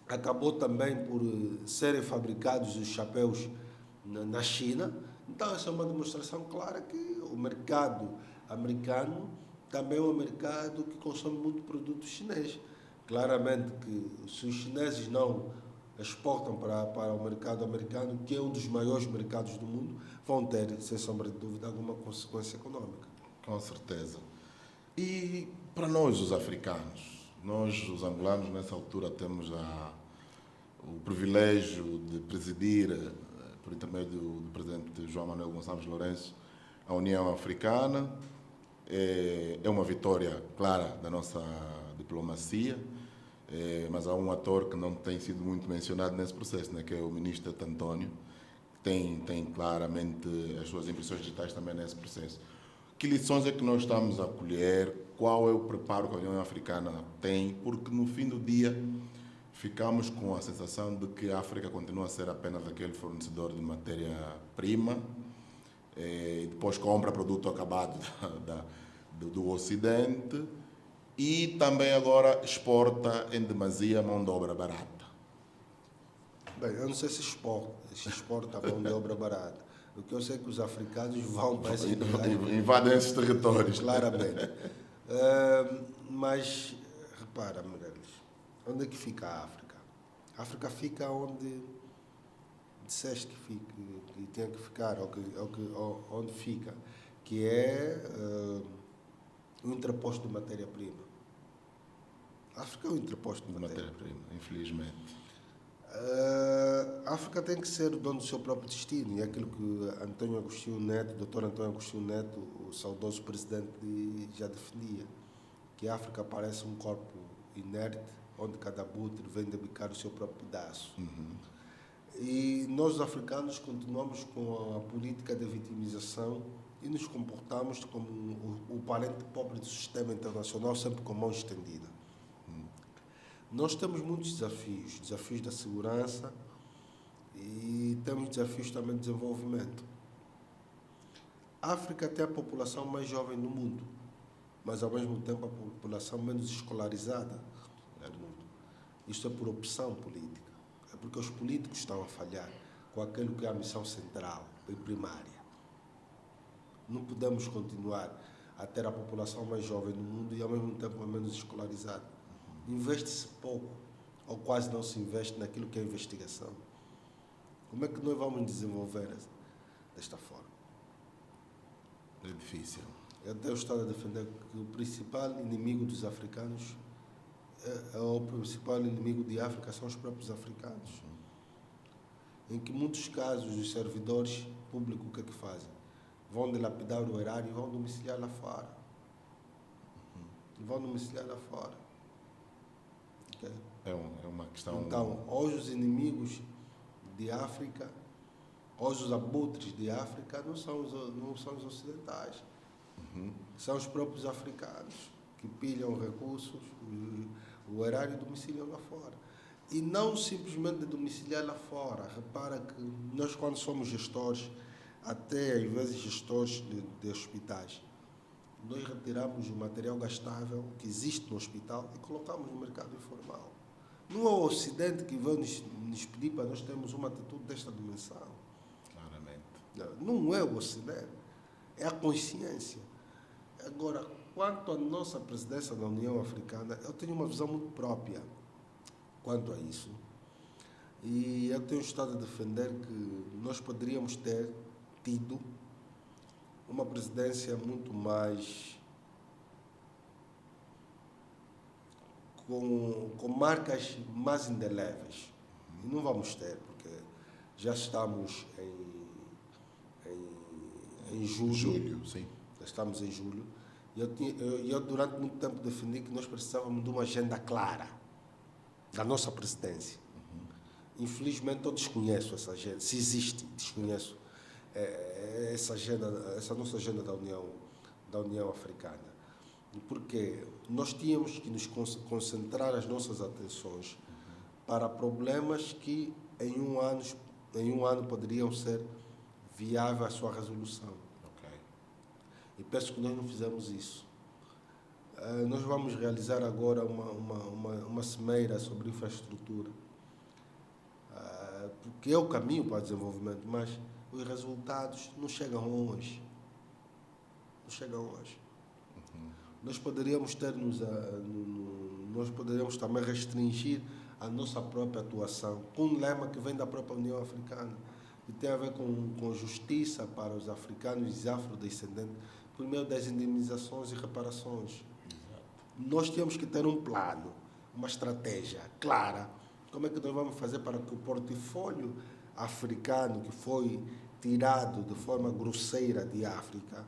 B: acabou também por serem fabricados os chapéus na China. Então, essa é uma demonstração clara que o mercado americano também é um mercado que consome muito produto chinês. Claramente que se os chineses não exportam para o mercado americano, que é um dos maiores mercados do mundo, vão ter, sem sombra de dúvida, alguma consequência econômica.
A: Com certeza. E para nós, os africanos, nós, os angolanos, nessa altura, temos o privilégio de presidir, por intermédio do presidente João Manuel Gonçalves Lourenço, a União Africana. É uma vitória clara da nossa diplomacia, mas há um ator que não tem sido muito mencionado nesse processo, né, que é o ministro António, que tem claramente as suas impressões digitais também nesse processo. Que lições é que nós estamos a colher? Qual é o preparo que a União Africana tem? Porque no fim do dia ficamos com a sensação de que a África continua a ser apenas aquele fornecedor de matéria-prima, e depois compra produto acabado do Ocidente, e também agora exporta em demasia mão de obra barata.
B: Bem, eu não sei se exporta a mão de obra barata. O que eu sei é que os africanos vão para esses lugares.
A: Invadem esses territórios.
B: Claramente. Mas, repara, Meirelles, onde é que fica a África? A África fica onde disseste que tinha que ficar, onde fica, que é o entreposto de matéria-prima. A África é o entreposto de matéria-prima,
A: infelizmente.
B: A África tem que ser o dono do seu próprio destino, e é aquilo que António Agostinho Neto, Dr. António Agostinho Neto, o saudoso presidente, já defendia, que a África parece um corpo inerte, onde cada abutre vem debicar o seu próprio pedaço.
A: Uhum.
B: E nós, os africanos, continuamos com a política de vitimização e nos comportamos como o parente pobre do sistema internacional, sempre com mão estendida. Nós temos muitos desafios da segurança e temos desafios também de desenvolvimento. A África tem a população mais jovem do mundo, mas ao mesmo tempo a população menos escolarizada do mundo. Isto é por opção política. É porque os políticos estão a falhar com aquilo que é a missão central, em primária. Não podemos continuar a ter a população mais jovem do mundo e ao mesmo tempo a menos escolarizada. Investe-se pouco ou quase não se investe naquilo que é investigação. Como é que nós vamos desenvolver desta forma?
A: É difícil.
B: Eu tenho estado a defender que o principal inimigo dos africanos, o principal inimigo de África são os próprios africanos. Em que, em muitos casos, os servidores públicos o que é que fazem? Vão dilapidar o erário e vão domiciliar lá fora. Vão domiciliar lá fora. Okay?
A: É uma questão...
B: Então, hoje os inimigos de África, hoje os abutres de África não são os ocidentais. São os próprios africanos que pilham recursos, o erário e domiciliam lá fora. E não simplesmente domiciliar lá fora. Repara que nós, quando somos gestores, até às vezes gestores de hospitais, nós retiramos o material gastável que existe no hospital e colocamos no mercado informal. Não é o Ocidente que vai nos pedir para nós termos uma atitude desta dimensão.
A: Claramente.
B: Não é o Ocidente, é a consciência. Agora, quanto à nossa presidência da União Africana, eu tenho uma visão muito própria quanto a isso. E eu tenho estado a defender que nós poderíamos ter tido uma presidência muito mais com marcas mais indeléveis. E não vamos ter, porque já estamos em julho.
A: Julho, sim.
B: Já estamos em julho. E eu durante muito tempo defendi que nós precisávamos de uma agenda clara da nossa presidência. Infelizmente eu desconheço essa agenda, se existe, desconheço essa nossa agenda da União Africana. Porque nós tínhamos que nos concentrar as nossas atenções para problemas que em um ano poderiam ser viáveis a sua resolução. E penso que nós não fizemos isso. Nós vamos realizar agora uma cimeira sobre infraestrutura, porque é o caminho para o desenvolvimento, mas os resultados não chegam hoje. Não chegam hoje. Nós poderíamos nós poderíamos também restringir a nossa própria atuação com um lema que vem da própria União Africana, que tem a ver com justiça para os africanos e afrodescendentes por meio das indemnizações e reparações. Nós temos que ter um plano, uma estratégia clara. Como é que nós vamos fazer para que o portfólio africano que foi tirado de forma grosseira de África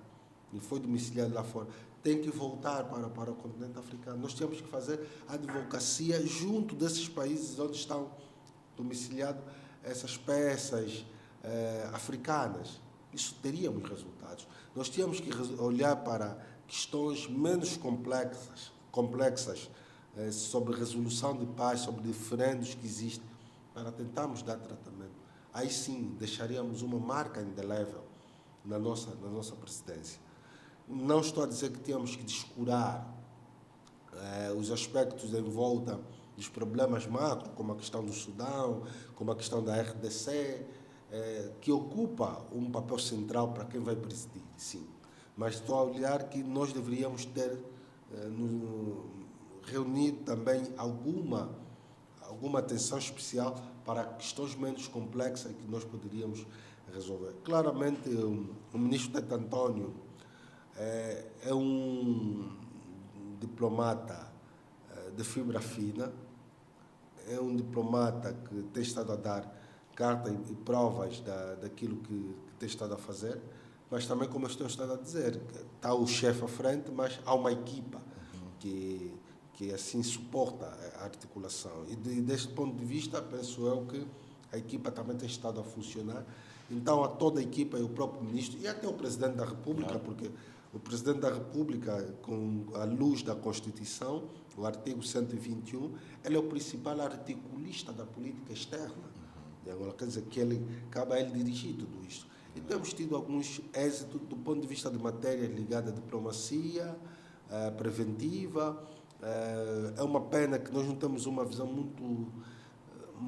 B: e foi domiciliado lá fora, tem que voltar para o continente africano. Nós temos que fazer advocacia junto desses países onde estão domiciliadas essas peças africanas. Isso teríamos resultados. Nós tínhamos que olhar para questões menos complexas sobre resolução de paz, sobre diferendos que existem, para tentarmos dar tratamento. Aí sim, deixaríamos uma marca indelével na nossa presidência. Não estou a dizer que temos que descurar os aspectos em volta dos problemas macro, como a questão do Sudão, como a questão da RDC, que ocupa um papel central para quem vai presidir, sim. Mas estou a olhar que nós deveríamos ter reunido também alguma atenção especial para questões menos complexas que nós poderíamos resolver. Claramente, o ministro Tete António é um diplomata de fibra fina, é um diplomata que tem estado a dar carta e provas daquilo que tem estado a fazer, mas também, como eu estou estado a dizer, está o chefe à frente, mas há uma equipa que assim suporta a articulação. E deste ponto de vista, penso eu que a equipa também tem estado a funcionar. Então, a toda a equipa e o próprio ministro, e até o Presidente da República, porque o Presidente da República, com a luz da Constituição, o artigo 121, ele é o principal articulista da política externa. E agora, quer dizer, cabe a ele dirigir tudo isto. E temos tido alguns êxitos do ponto de vista de matérias ligadas à diplomacia, preventiva. É uma pena que nós não temos uma visão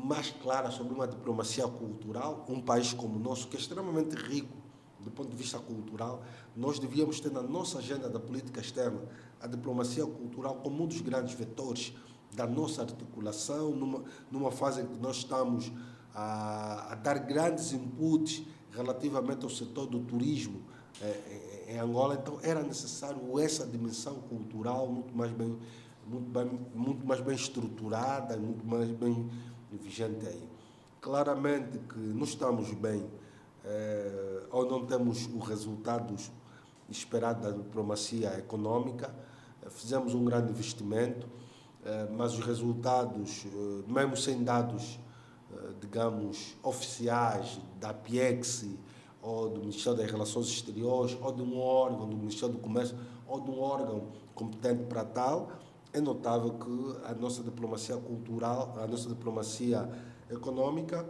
B: mais clara sobre uma diplomacia cultural, um país como o nosso, que é extremamente rico do ponto de vista cultural, nós devíamos ter na nossa agenda da política externa a diplomacia cultural como um dos grandes vetores da nossa articulação, numa fase em que nós estamos a dar grandes inputs relativamente ao setor do turismo em Angola. Então era necessário essa dimensão cultural muito mais bem estruturada, muito mais bem vigente aí. Claramente que não estamos bem ou não temos os resultados esperados da diplomacia econômica. Fizemos um grande investimento, mas os resultados, mesmo sem dados, digamos, oficiais da PIEX ou do Ministério das Relações Exteriores ou de um órgão do Ministério do Comércio ou de um órgão competente para tal, é notável que a nossa diplomacia cultural, a nossa diplomacia econômica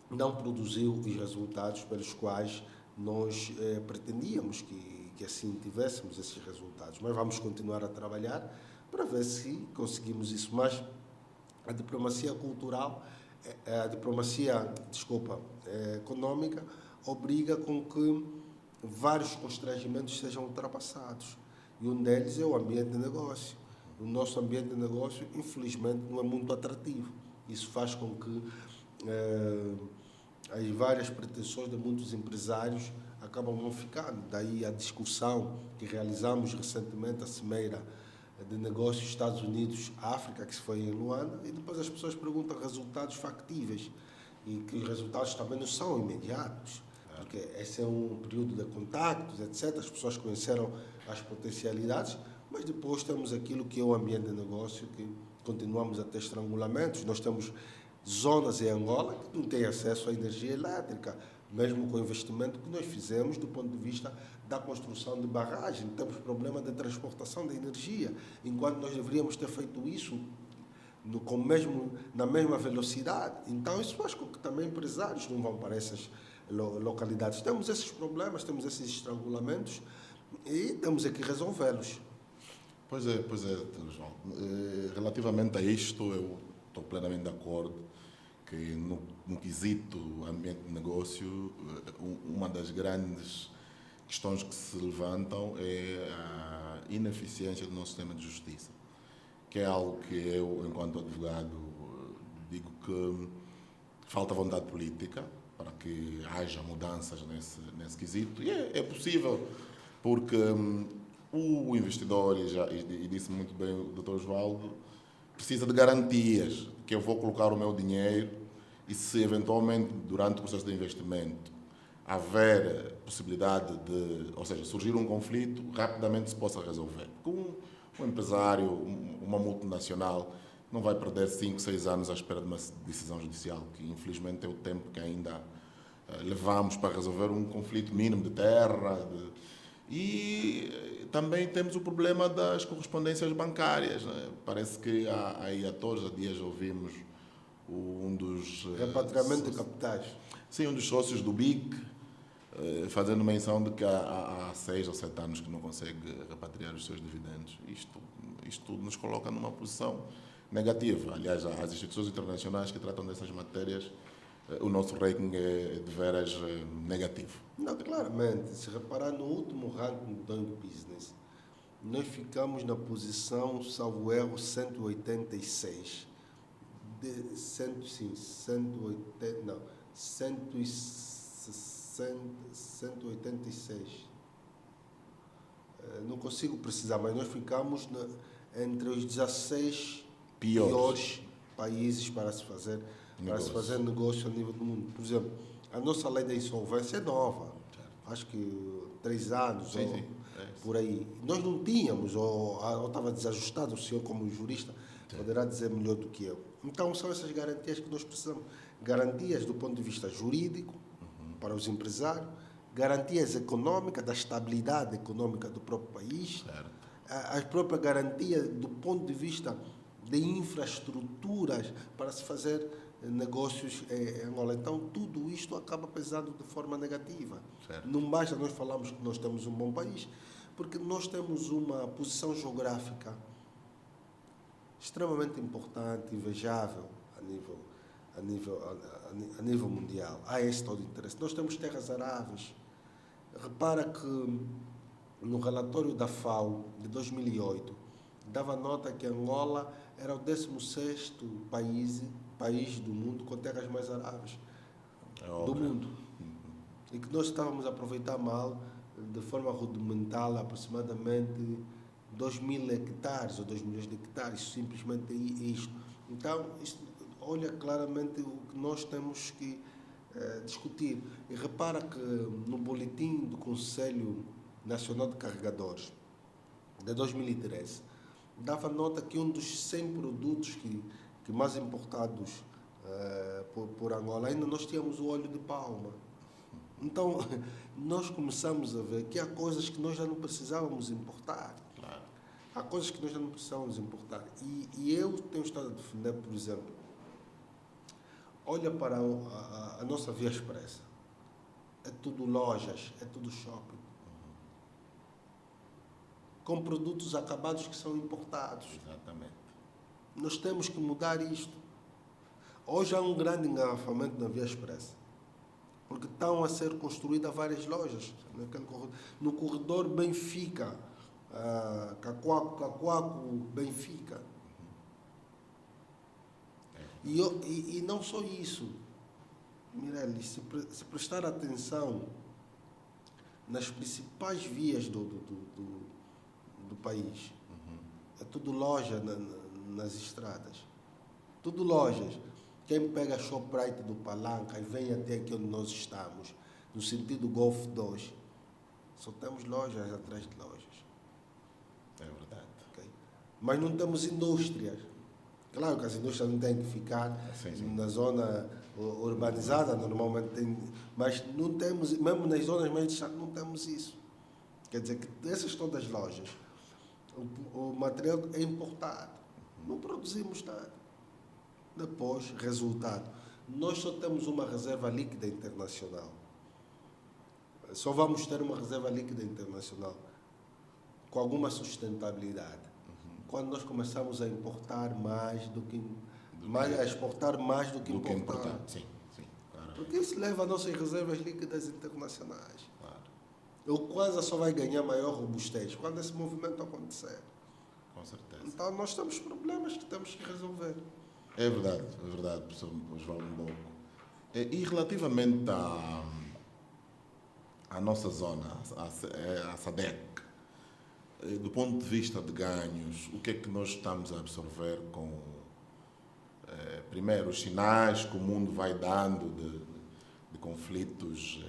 B: não produziu os resultados pelos quais nós pretendíamos que assim tivéssemos esses resultados. Mas vamos continuar a trabalhar para ver se conseguimos isso. Mas a diplomacia cultural, econômica, obriga com que vários constrangimentos sejam ultrapassados. E um deles é o ambiente de negócio. O nosso ambiente de negócio, infelizmente, não é muito atrativo. Isso faz com que as várias pretensões de muitos empresários acabam não ficando. Daí a discussão que realizamos recentemente, a Cimeira de Negócios Estados Unidos-África, que se foi em Luanda, e depois as pessoas perguntam resultados factíveis, e que os resultados também não são imediatos, porque esse é um período de contactos, etc. As pessoas conheceram as potencialidades, mas depois temos aquilo que é o ambiente de negócio, que continuamos a ter estrangulamentos. Nós temos zonas em Angola que não têm acesso à energia elétrica, mesmo com o investimento que nós fizemos do ponto de vista da construção de barragens. Temos problema de transportação de energia, enquanto nós deveríamos ter feito isso na mesma velocidade. Então, isso faz com que também empresários não vão para essas localidades. Temos esses problemas, temos esses estrangulamentos e temos que resolvê-los.
A: Pois é, João. Relativamente a isto, eu estou plenamente de acordo que no quesito ambiente de negócio, uma das grandes questões que se levantam é a ineficiência do nosso sistema de justiça, que é algo que eu, enquanto advogado, digo que falta vontade política para que haja mudanças nesse quesito. E é possível, porque o investidor, e disse muito bem o Dr. Osvaldo, precisa de garantias que eu vou colocar o meu dinheiro e se eventualmente, durante o processo de investimento, haver possibilidade ou seja, surgir um conflito, rapidamente se possa resolver. Com um empresário, uma multinacional, não vai perder 5, 6 anos à espera de uma decisão judicial, que infelizmente é o tempo que ainda levamos para resolver um conflito mínimo de terra. E também temos o problema das correspondências bancárias, né? Parece que há todos os dias ouvimos um dos...
B: Repatriamento de capitais.
A: Sim, um dos sócios do BIC, fazendo menção de que há 6 ou 7 anos que não consegue repatriar os seus dividendos. Isto nos coloca numa posição negativa. Aliás, as instituições internacionais que tratam dessas matérias, o nosso ranking é de veras negativo.
B: Não, claramente. Se reparar no último ranking do Doing Business, nós ficamos na posição, salvo erro, 186. 186. Não consigo precisar, mas nós ficamos entre os 16 piores países para se fazer negócio a nível do mundo. Por exemplo, a nossa lei da insolvência é nova. Acho que 3 anos,
A: sim.
B: Por aí. Nós não tínhamos, ou estava desajustado, o senhor como jurista poderá dizer melhor do que eu. Então são essas garantias que nós precisamos. Garantias do ponto de vista jurídico, para os empresários, garantias econômicas, da estabilidade econômica do próprio país, a própria garantia do ponto de vista de infraestruturas para se fazer negócios em Angola. Então, tudo isto acaba pesando de forma negativa.
A: Certo.
B: Não basta nós falarmos que nós temos um bom país, porque nós temos uma posição geográfica extremamente importante, invejável, a nível mundial. Há esse todo interesse. Nós temos terras aráveis. Repara que no relatório da FAO de 2008, dava nota que Angola era o 16º país do mundo com terras mais aráveis do mundo. E que nós estávamos a aproveitar mal, de forma rudimentar, aproximadamente 2.000 hectares ou 2 milhões de hectares, simplesmente isto. Então, isto olha claramente o que nós temos que discutir. E repara que no boletim do Conselho Nacional de Carregadores, de 2013, dava nota que um dos 100 produtos que mais importados por Angola, ainda nós tínhamos o óleo de palma. Então, nós começamos a ver que há coisas que nós já não precisávamos importar.
A: Claro.
B: Há coisas que nós já não precisávamos importar. E eu tenho estado a defender, por exemplo, olha para a nossa Via Expressa. É tudo lojas, é tudo shopping. Com produtos acabados que são importados.
A: Exatamente.
B: Nós temos que mudar isto. Hoje há um grande engarrafamento na Via Expressa, porque estão a ser construídas várias lojas. No corredor Benfica, Cacoaco, Benfica. E não só isso, Mireles, se prestar atenção nas principais vias do país, é tudo loja nas estradas. Tudo lojas. Quem pega a Shoprite do Palanca e vem até aqui onde nós estamos, no sentido Golf 2, só temos lojas atrás de lojas.
A: É verdade.
B: Okay? Mas não temos indústrias. Claro que as indústrias não têm que ficar na zona urbanizada, normalmente tem, mas não temos, mesmo nas zonas mais distantes, não temos isso. Quer dizer que essas todas as lojas, o material é importado. Não produzimos nada. Depois, resultado, nós só temos uma reserva líquida internacional. Só vamos ter uma reserva líquida internacional com alguma sustentabilidade. Quando nós começamos a importar mais do que a exportar mais do que importar.
A: Sim, claro.
B: Porque isso leva a nossas reservas líquidas internacionais.
A: Claro.
B: O Kwanza só vai ganhar maior robustez quando esse movimento acontecer.
A: Com certeza.
B: Então nós temos problemas que temos que resolver.
A: É verdade, professor Osvaldo Mboco. E relativamente à nossa zona, à SADC, do ponto de vista de ganhos, o que é que nós estamos a absorver com, primeiro, os sinais que o mundo vai dando de conflitos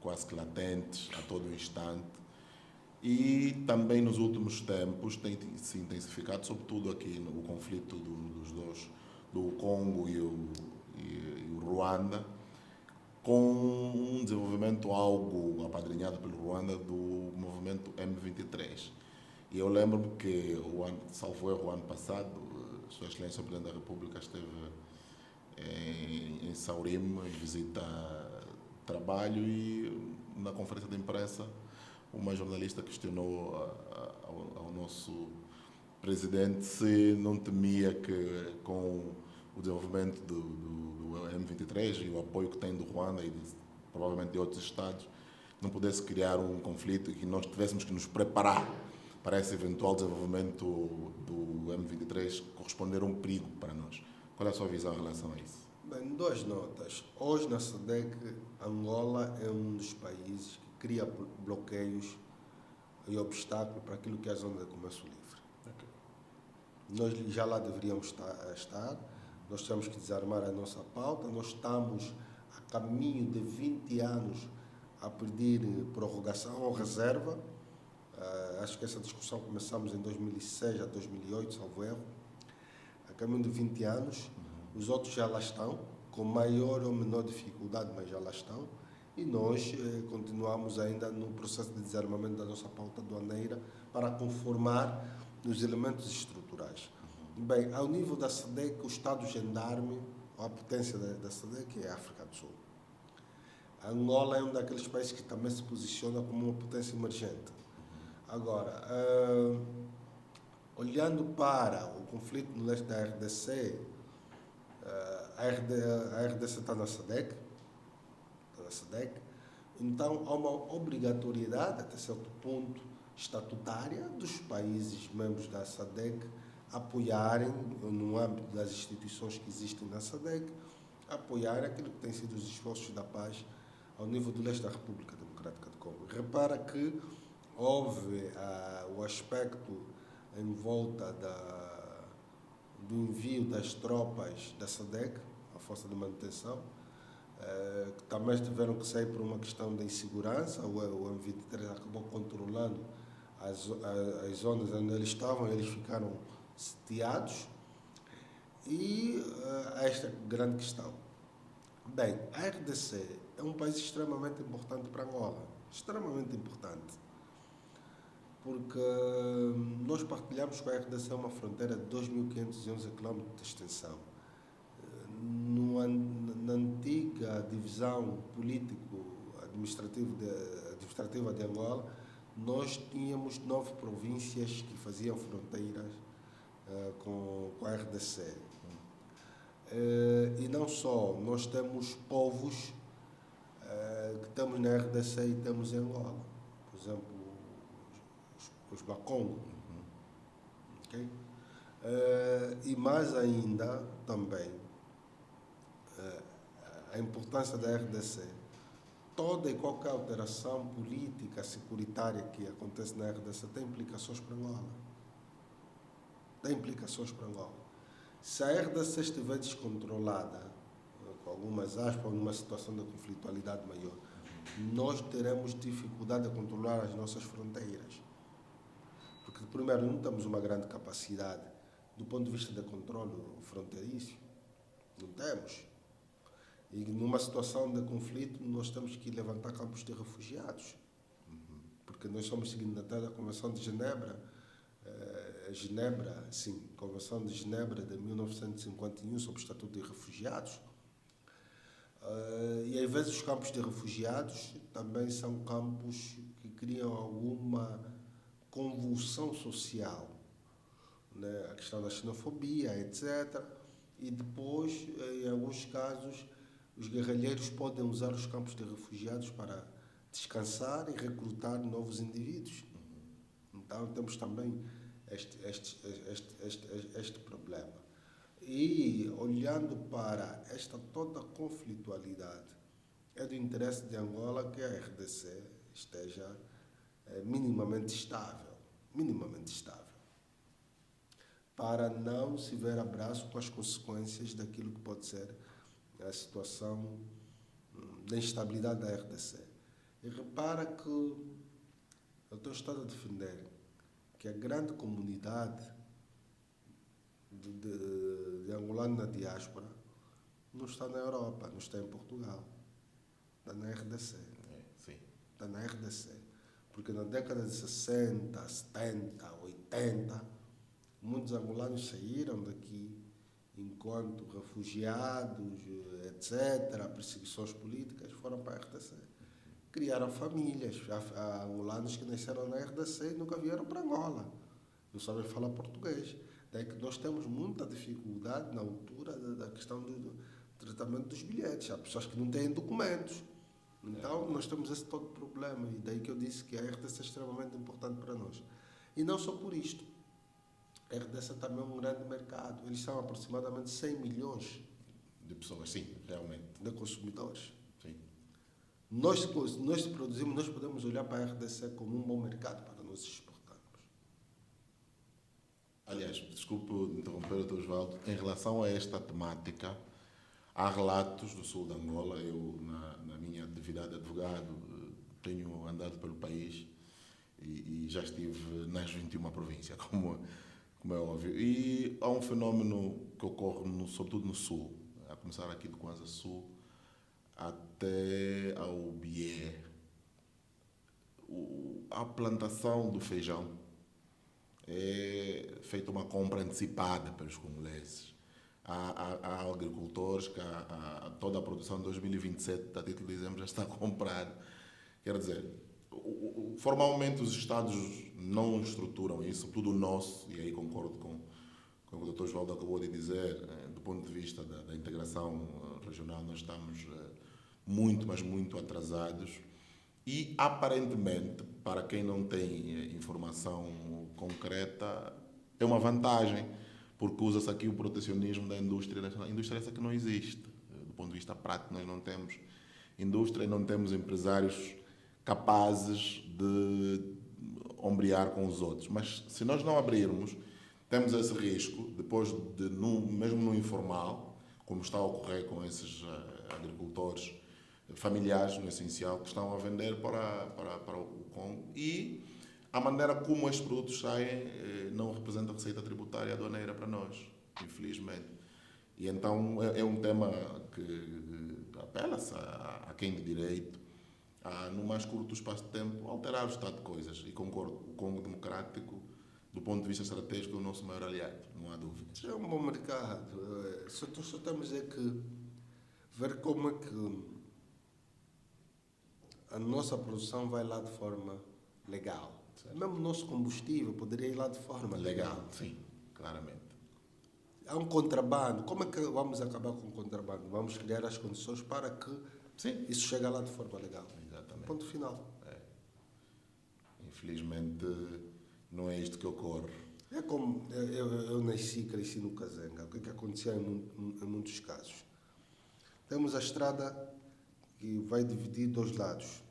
A: quase que latentes a todo instante, e também nos últimos tempos tem se intensificado, sobretudo aqui no conflito dos dois, do Congo e o Ruanda, com um desenvolvimento algo apadrinhado pelo Ruanda do movimento M23. E eu lembro-me que, salvo erro, o ano passado, Sua Excelência o Presidente da República esteve em Saurim, em visita de trabalho, e na conferência de imprensa uma jornalista questionou ao nosso presidente se não temia que, com o desenvolvimento do M23 e o apoio que tem do Ruanda e provavelmente de outros estados, não pudesse criar um conflito e que nós tivéssemos que nos preparar para esse eventual desenvolvimento do M23 corresponder a um perigo para nós. Qual é a sua visão em relação a isso?
B: Bem, duas notas. Hoje, na SADC, Angola é um dos países que cria bloqueios e obstáculos para aquilo que é a zona de comércio livre.
A: Okay.
B: Nós já lá deveríamos estar. Nós temos que desarmar a nossa pauta. Nós estamos a caminho de 20 anos a pedir prorrogação ou reserva. Acho que essa discussão começamos em 2006 a 2008, salvo erro. A caminho de 20 anos. Os outros já lá estão, com maior ou menor dificuldade, mas já lá estão. E nós continuamos ainda no processo de desarmamento da nossa pauta aduaneira para conformar os elementos estruturais. Bem, ao nível da SADC, o Estado gendarme, a potência da SADC é a África do Sul. A Angola é um daqueles países que também se posiciona como uma potência emergente. Agora, olhando para o conflito no leste da RDC, A RDC está na SADC, então há uma obrigatoriedade, até certo ponto, estatutária dos países membros da SADC apoiarem, no âmbito das instituições que existem na SADC, apoiarem aquilo que tem sido os esforços da paz ao nível do leste da República Democrática do Congo. Repara que houve o aspecto em volta do envio das tropas da SADC, a Força de Manutenção, que também tiveram que sair por uma questão de insegurança. O M23 acabou controlando as zonas onde eles estavam, eles ficaram sitiados. E esta grande questão. Bem, a RDC é um país extremamente importante para Angola, extremamente importante, porque nós partilhamos com a RDC uma fronteira de 2.511 km de extensão. Na antiga divisão político-administrativa de Angola, nós tínhamos 9 províncias que faziam fronteiras com a RDC. E não só, nós temos povos que temos na RDC e temos em Angola. Por exemplo, os Bakongo. Okay? E mais ainda, também, a importância da RDC. Toda e qualquer alteração política, securitária que acontece na RDC tem implicações para Angola. Se a RDC estiver descontrolada, com algumas aspas, numa situação de conflitualidade maior, nós teremos dificuldade de controlar as nossas fronteiras. Porque, primeiro, não temos uma grande capacidade do ponto de vista de controle fronteiriço. Não temos. E numa situação de conflito, nós temos que levantar campos de refugiados. Porque nós somos signatários da Convenção de Genebra, Convenção de Genebra de 1951 sobre o Estatuto de Refugiados. E às vezes os campos de refugiados também são campos que criam alguma convulsão social, né? A questão da xenofobia, etc. E depois, em alguns casos, os guerrilheiros podem usar os campos de refugiados para descansar e recrutar novos indivíduos. Então temos também este problema. E olhando para esta toda conflitualidade, é do interesse de Angola que a RDC esteja minimamente estável, para não se ver abraço com as consequências daquilo que pode ser a situação da instabilidade da RDC. E repara que eu estou estado a defender que a grande comunidade de angolanos na diáspora não está na Europa, não está em Portugal, está na RDC. Está na RDC. Porque na década de 60, 70, 80, muitos angolanos saíram daqui enquanto refugiados, etc., perseguições políticas, foram para a RDC. Criaram famílias. Há angolanos que nasceram na RDC e nunca vieram para Angola. Não sabem falar português. Daí que nós temos muita dificuldade na altura da questão do tratamento dos bilhetes. Há pessoas que não têm documentos. Então, nós temos esse todo problema. E daí que eu disse que a RDC é extremamente importante para nós. E não só por isto. A RDC também é um grande mercado. Eles são aproximadamente 100 milhões
A: de pessoas, sim, realmente.
B: De consumidores.
A: Sim.
B: Nós produzimos, nós podemos olhar para a RDC como um bom mercado para nós exportarmos.
A: Aliás, desculpe interromper, Dr. Osvaldo, em relação a esta temática, há relatos do sul de Angola. Eu, na minha atividade de advogado, tenho andado pelo país e já estive nas 21 províncias, como é óbvio. E há um fenómeno que ocorre, sobretudo no sul, a começar aqui do Kwanza Sul até ao Bié. A plantação do feijão é feita uma compra antecipada pelos congoleses. Há agricultores que toda a produção de 2027, a título de exemplo, já está comprada. Quer dizer, formalmente os Estados não estruturam isso, tudo o nosso, e aí concordo com o que o Dr. Osvaldo acabou de dizer, do ponto de vista da integração regional, nós estamos muito, mas muito atrasados. E, aparentemente, para quem não tem informação concreta, é uma vantagem, porque usa-se aqui o protecionismo da indústria nacional. A indústria essa que não existe. Do ponto de vista prático, nós não temos indústria e não temos empresários capazes de ombrear com os outros. Mas, se nós não abrirmos, temos esse risco, depois mesmo no informal, como está a ocorrer com esses agricultores familiares, no essencial, que estão a vender para o Congo, e a maneira como estes produtos saem não representa receita tributária aduaneira para nós, infelizmente. E então é um tema que apela-se a quem de direito a, no mais curto espaço de tempo, alterar o estado de coisas. E concordo, o Congo Democrático, do ponto de vista estratégico, é o nosso maior aliado, não há dúvida.
B: É um bom mercado. Só temos que ver como é que a nossa produção vai lá de forma legal. Certo. Mesmo o nosso combustível poderia ir lá de forma legal.
A: Sim, claramente.
B: Há um contrabando. Como é que vamos acabar com o contrabando? Vamos criar as condições para que isso chegue lá de forma legal.
A: Exatamente.
B: Ponto final.
A: Infelizmente, não é isto que ocorre.
B: É como eu nasci e cresci no Kazenga. O que acontecia em muitos casos? Temos a estrada que vai dividir dois lados.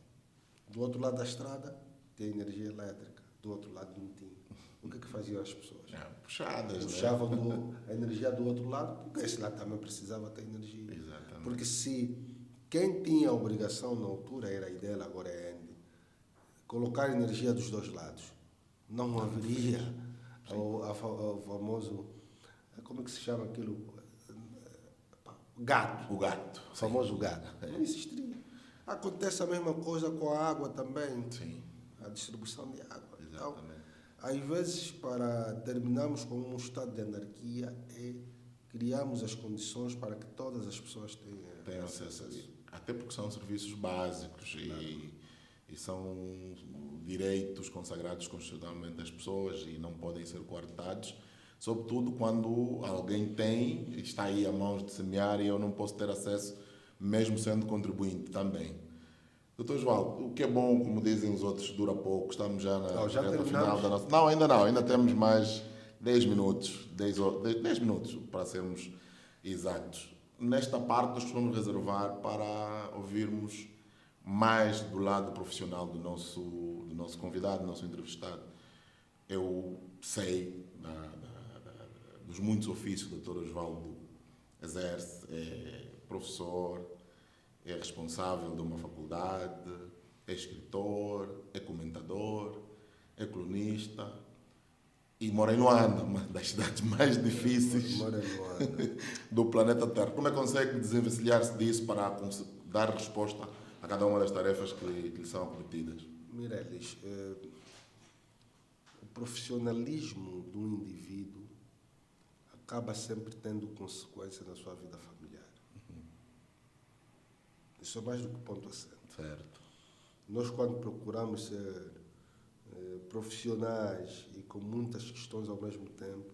B: Do outro lado da estrada tem energia elétrica, do outro lado não tinha. O que faziam as pessoas? Puxavam a energia do outro lado, porque esse lado também precisava ter energia.
A: Exatamente.
B: Porque se quem tinha a obrigação na altura era a IDEL, agora é a ENDE, colocar energia dos dois lados, não haveria o famoso, como é que se chama aquilo? Gato.
A: O gato.
B: O famoso gato. Não existiria. Acontece a mesma coisa com a água também.
A: Sim.
B: A distribuição de água.
A: Exatamente.
B: Então, às vezes, para terminarmos com um estado de anarquia, criamos as condições para que todas as pessoas tenham acesso a isso.
A: Até porque são serviços básicos e são direitos consagrados constitucionalmente das pessoas e não podem ser coartados, sobretudo quando alguém está aí a mãos de semear e eu não posso ter acesso, mesmo sendo contribuinte também. Doutor Osvaldo, o que é bom, como dizem os outros, dura pouco, estamos já na reta final da nossa... Não, ainda temos mais 10 minutos, 10 minutos para sermos exatos. Nesta parte nós vamos reservar para ouvirmos mais do lado profissional do nosso convidado, do nosso entrevistado. Eu sei dos muitos ofícios que o Dr. Osvaldo exerce, é professor, é responsável de uma faculdade, é escritor, é comentador, é colunista e mora em Luanda, uma das cidades mais difíceis do planeta Terra. Como é que consegue desenvencilhar-se disso para dar resposta a cada uma das tarefas que lhe são acometidas?
B: Mireles, o profissionalismo do indivíduo acaba sempre tendo consequência na sua vida familiar. Isso é mais do que ponto assente.
A: Certo.
B: Nós, quando procuramos ser profissionais e com muitas questões ao mesmo tempo,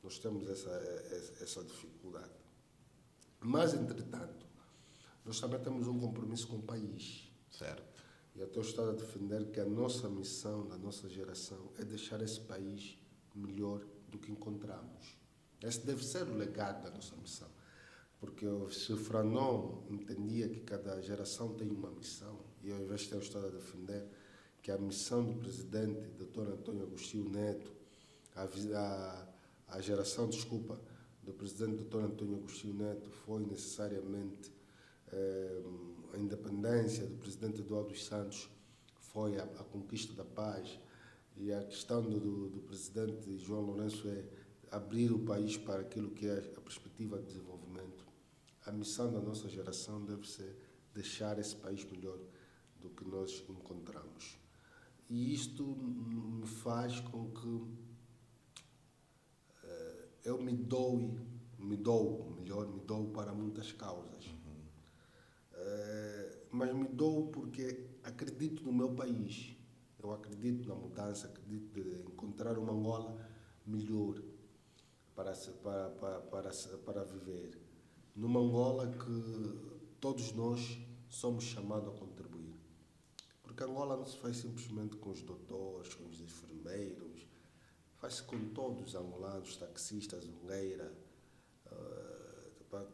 B: nós temos essa dificuldade. Mas, entretanto, nós também temos um compromisso com o país.
A: Certo.
B: E eu estou a defender que a nossa missão, da nossa geração, é deixar esse país melhor do que encontramos. Esse deve ser o legado da nossa missão. Porque se o Fanon entendia que cada geração tem uma missão, e eu, ao invés de eu estar a defender que a missão do presidente, Dr. Antônio Agostinho Neto, a geração, do presidente Dr. Antônio Agostinho Neto foi necessariamente a independência do presidente Eduardo dos Santos, foi a conquista da paz, e a questão do presidente João Lourenço é abrir o país para aquilo que é a perspectiva de desenvolvimento. A missão da nossa geração deve ser deixar esse país melhor do que nós encontramos. E isto me faz com que eu me dou para muitas causas. Mas me dou porque acredito no meu país. Eu acredito na mudança, acredito em encontrar uma Angola melhor. para viver. Numa Angola que todos nós somos chamados a contribuir. Porque Angola não se faz simplesmente com os doutores, com os enfermeiros, faz-se com todos os angolanos, taxistas, ungueira,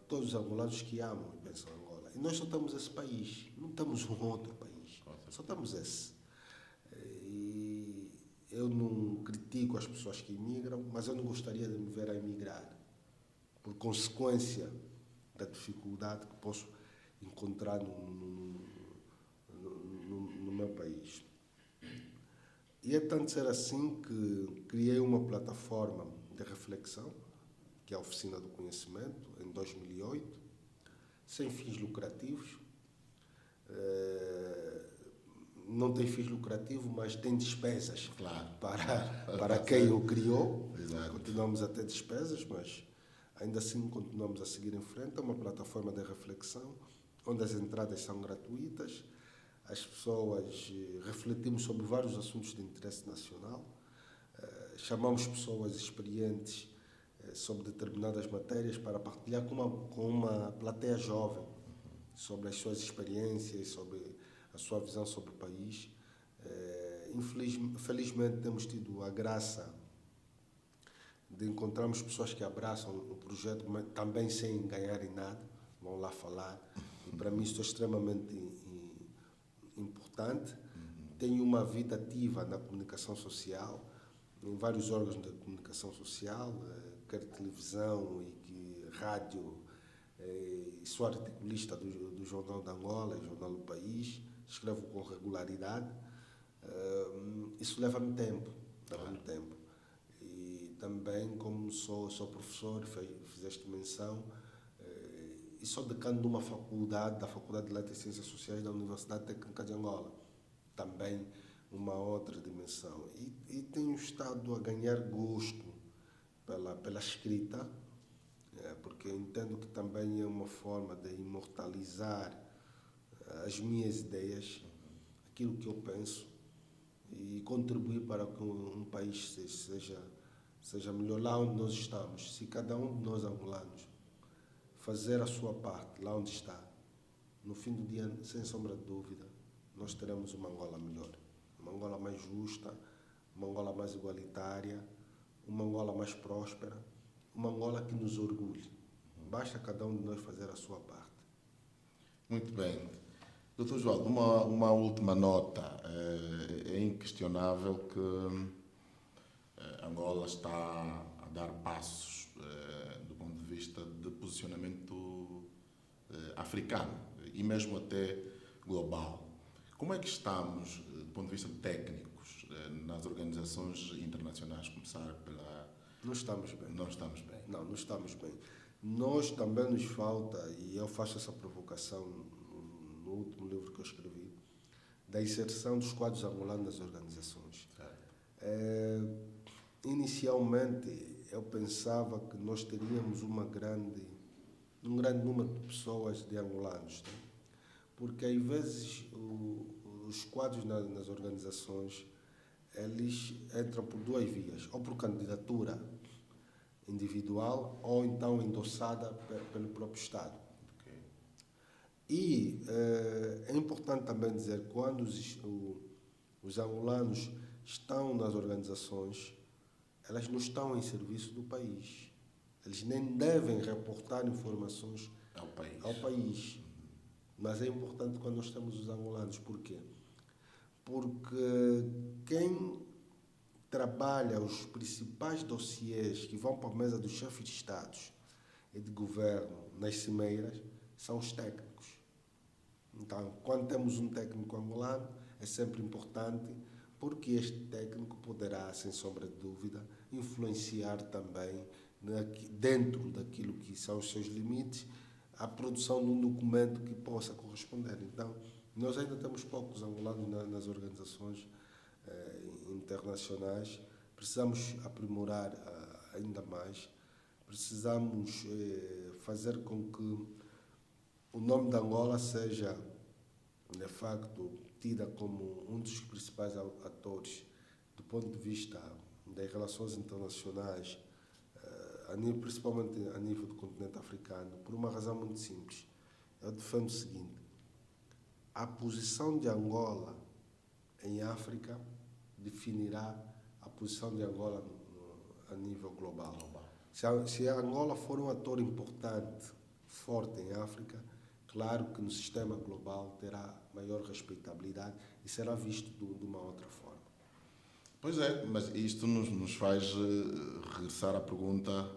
B: todos os angolanos que amam e pensam em Angola. E nós só temos esse país, não temos um outro país, só temos esse. E eu não critico as pessoas que imigram, mas eu não gostaria de me ver a emigrar, por consequência da dificuldade que posso encontrar no meu país. E é tanto ser assim que criei uma plataforma de reflexão, que é a Oficina do Conhecimento, em 2008, sem fins lucrativos. Não tem fins lucrativos, mas tem despesas,
A: Claro.
B: para quem o criou.
A: Exato.
B: Continuamos a ter despesas, mas ainda assim continuamos a seguir em frente. É uma plataforma de reflexão, onde as entradas são gratuitas. As pessoas refletimos sobre vários assuntos de interesse nacional. Chamamos pessoas experientes sobre determinadas matérias para partilhar com uma plateia jovem sobre as suas experiências, sobre a sua visão sobre o país. Felizmente temos tido a graça de encontrarmos pessoas que abraçam o projeto, mas também sem ganharem nada, vão lá falar. E para mim isto é extremamente importante. Tenho uma vida ativa na comunicação social, em vários órgãos de comunicação social, quer televisão e rádio. Sou articulista do Jornal de Angola, Jornal do País, escrevo com regularidade. Isso leva-me tempo, E também, como sou professor, fizeste menção, e sou decano de uma faculdade, da Faculdade de Letras e Ciências Sociais da Universidade Técnica de Angola. Também uma outra dimensão. E tenho estado a ganhar gosto pela escrita, porque entendo que também é uma forma de imortalizar as minhas ideias, aquilo que eu penso, e contribuir para que um país seja melhor lá onde nós estamos. Se cada um de nós angolanos fazer a sua parte lá onde está, no fim do dia, sem sombra de dúvida, nós teremos uma Angola melhor, uma Angola mais justa, uma Angola mais igualitária, uma Angola mais próspera, uma Angola que nos orgulhe. Basta cada um de nós fazer a sua parte.
A: Muito bem. Dr. João, uma última nota. É inquestionável que Angola está a dar passos do ponto de vista de posicionamento africano e mesmo até global. Como é que estamos, do ponto de vista técnicos, nas organizações internacionais? Começar pela...
B: Não estamos bem.
A: Não estamos bem.
B: Não estamos bem. Nós também nos falta, e eu faço essa provocação no último livro que eu escrevi, da inserção dos quadros angolanos nas organizações. Inicialmente, eu pensava que nós teríamos um grande número de pessoas de angolanos, né? Porque, às vezes, os quadros nas organizações, eles entram por duas vias, ou por candidatura individual, ou então endossada pelo próprio Estado.
A: Okay.
B: E é importante também dizer que quando os angolanos estão nas organizações, elas não estão em serviço do país. Eles nem devem reportar informações ao país. Mas é importante quando nós temos os angolanos. Por quê? Porque quem trabalha os principais dossiês que vão para a mesa dos chefes de Estados e de governo nas cimeiras são os técnicos. Então, quando temos um técnico angolano, é sempre importante, porque este técnico poderá, sem sombra de dúvida, influenciar também, dentro daquilo que são os seus limites, a produção de um documento que possa corresponder. Então, nós ainda temos poucos angolanos nas organizações internacionais. Precisamos aprimorar ainda mais. Precisamos fazer com que o nome de Angola seja, de facto, tida como um dos principais atores do ponto de vista das relações internacionais principalmente a nível do continente africano, por uma razão muito simples. Eu defendo o seguinte: a posição de Angola em África definirá a posição de Angola a nível global. Se a Angola for um ator importante, forte em África, claro que no sistema global terá maior respeitabilidade e será visto de uma outra forma.
A: Pois é, mas isto nos faz regressar à pergunta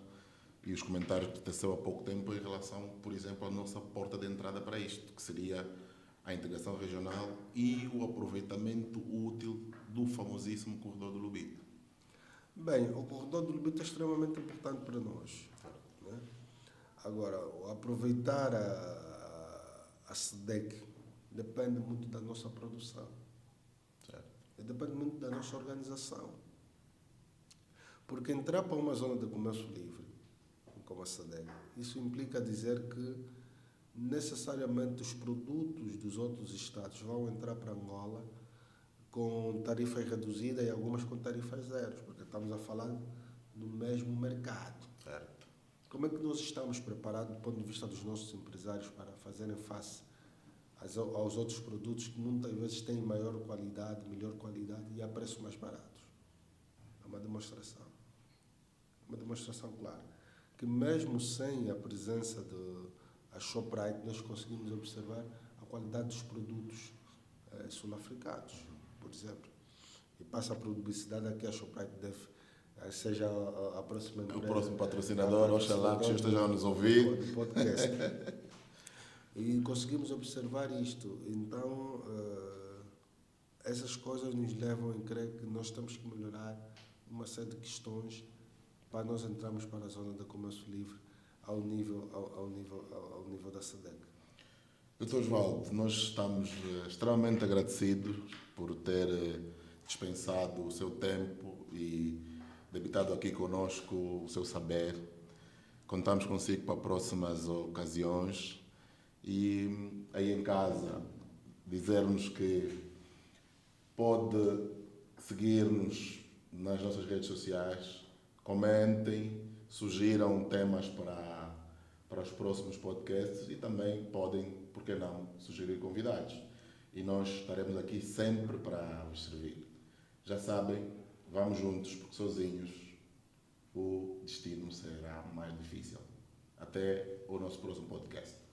A: e os comentários que teceu há pouco tempo em relação, por exemplo, à nossa porta de entrada para isto, que seria a integração regional e o aproveitamento útil do famosíssimo corredor do Lubito.
B: Bem, o corredor do Lubito é extremamente importante para nós. Né? Agora, aproveitar a SEDEC depende muito da nossa produção.
A: Certo.
B: Depende muito da nossa organização. Porque entrar para uma zona de comércio livre, como a SEDEC, isso implica dizer que necessariamente os produtos dos outros estados vão entrar para Angola com tarifas reduzidas e algumas com tarifas zeros, porque estamos a falar do mesmo mercado.
A: Certo.
B: Como é que nós estamos preparados do ponto de vista dos nossos empresários para fazerem face aos outros produtos que muitas vezes têm maior qualidade, melhor qualidade e a preços mais baratos? É uma demonstração. Uma demonstração clara. Que mesmo sem a presença da Shoprite, nós conseguimos observar a qualidade dos produtos sul-africanos, por exemplo. E passa a publicidade aqui, a Shoprite deve seja a próxima empresa,
A: o próximo patrocinador, oxalá que esteja a nos ouvir.
B: Do podcast. E conseguimos observar isto. Então, essas coisas nos levam a crer que nós temos que melhorar uma série de questões para nós entrarmos para a zona de comércio livre ao nível da SEDEC.
A: Dr. Osvaldo, nós estamos extremamente agradecidos por ter dispensado o seu tempo e debitado aqui conosco o seu saber. Contamos consigo para próximas ocasiões e aí em casa dizer-nos que pode seguir-nos nas nossas redes sociais, comentem, sugiram temas para os próximos podcasts e também podem, por que não, sugerir convidados. E nós estaremos aqui sempre para os servir. Já sabem, vamos juntos, porque sozinhos o destino será mais difícil. Até o nosso próximo podcast.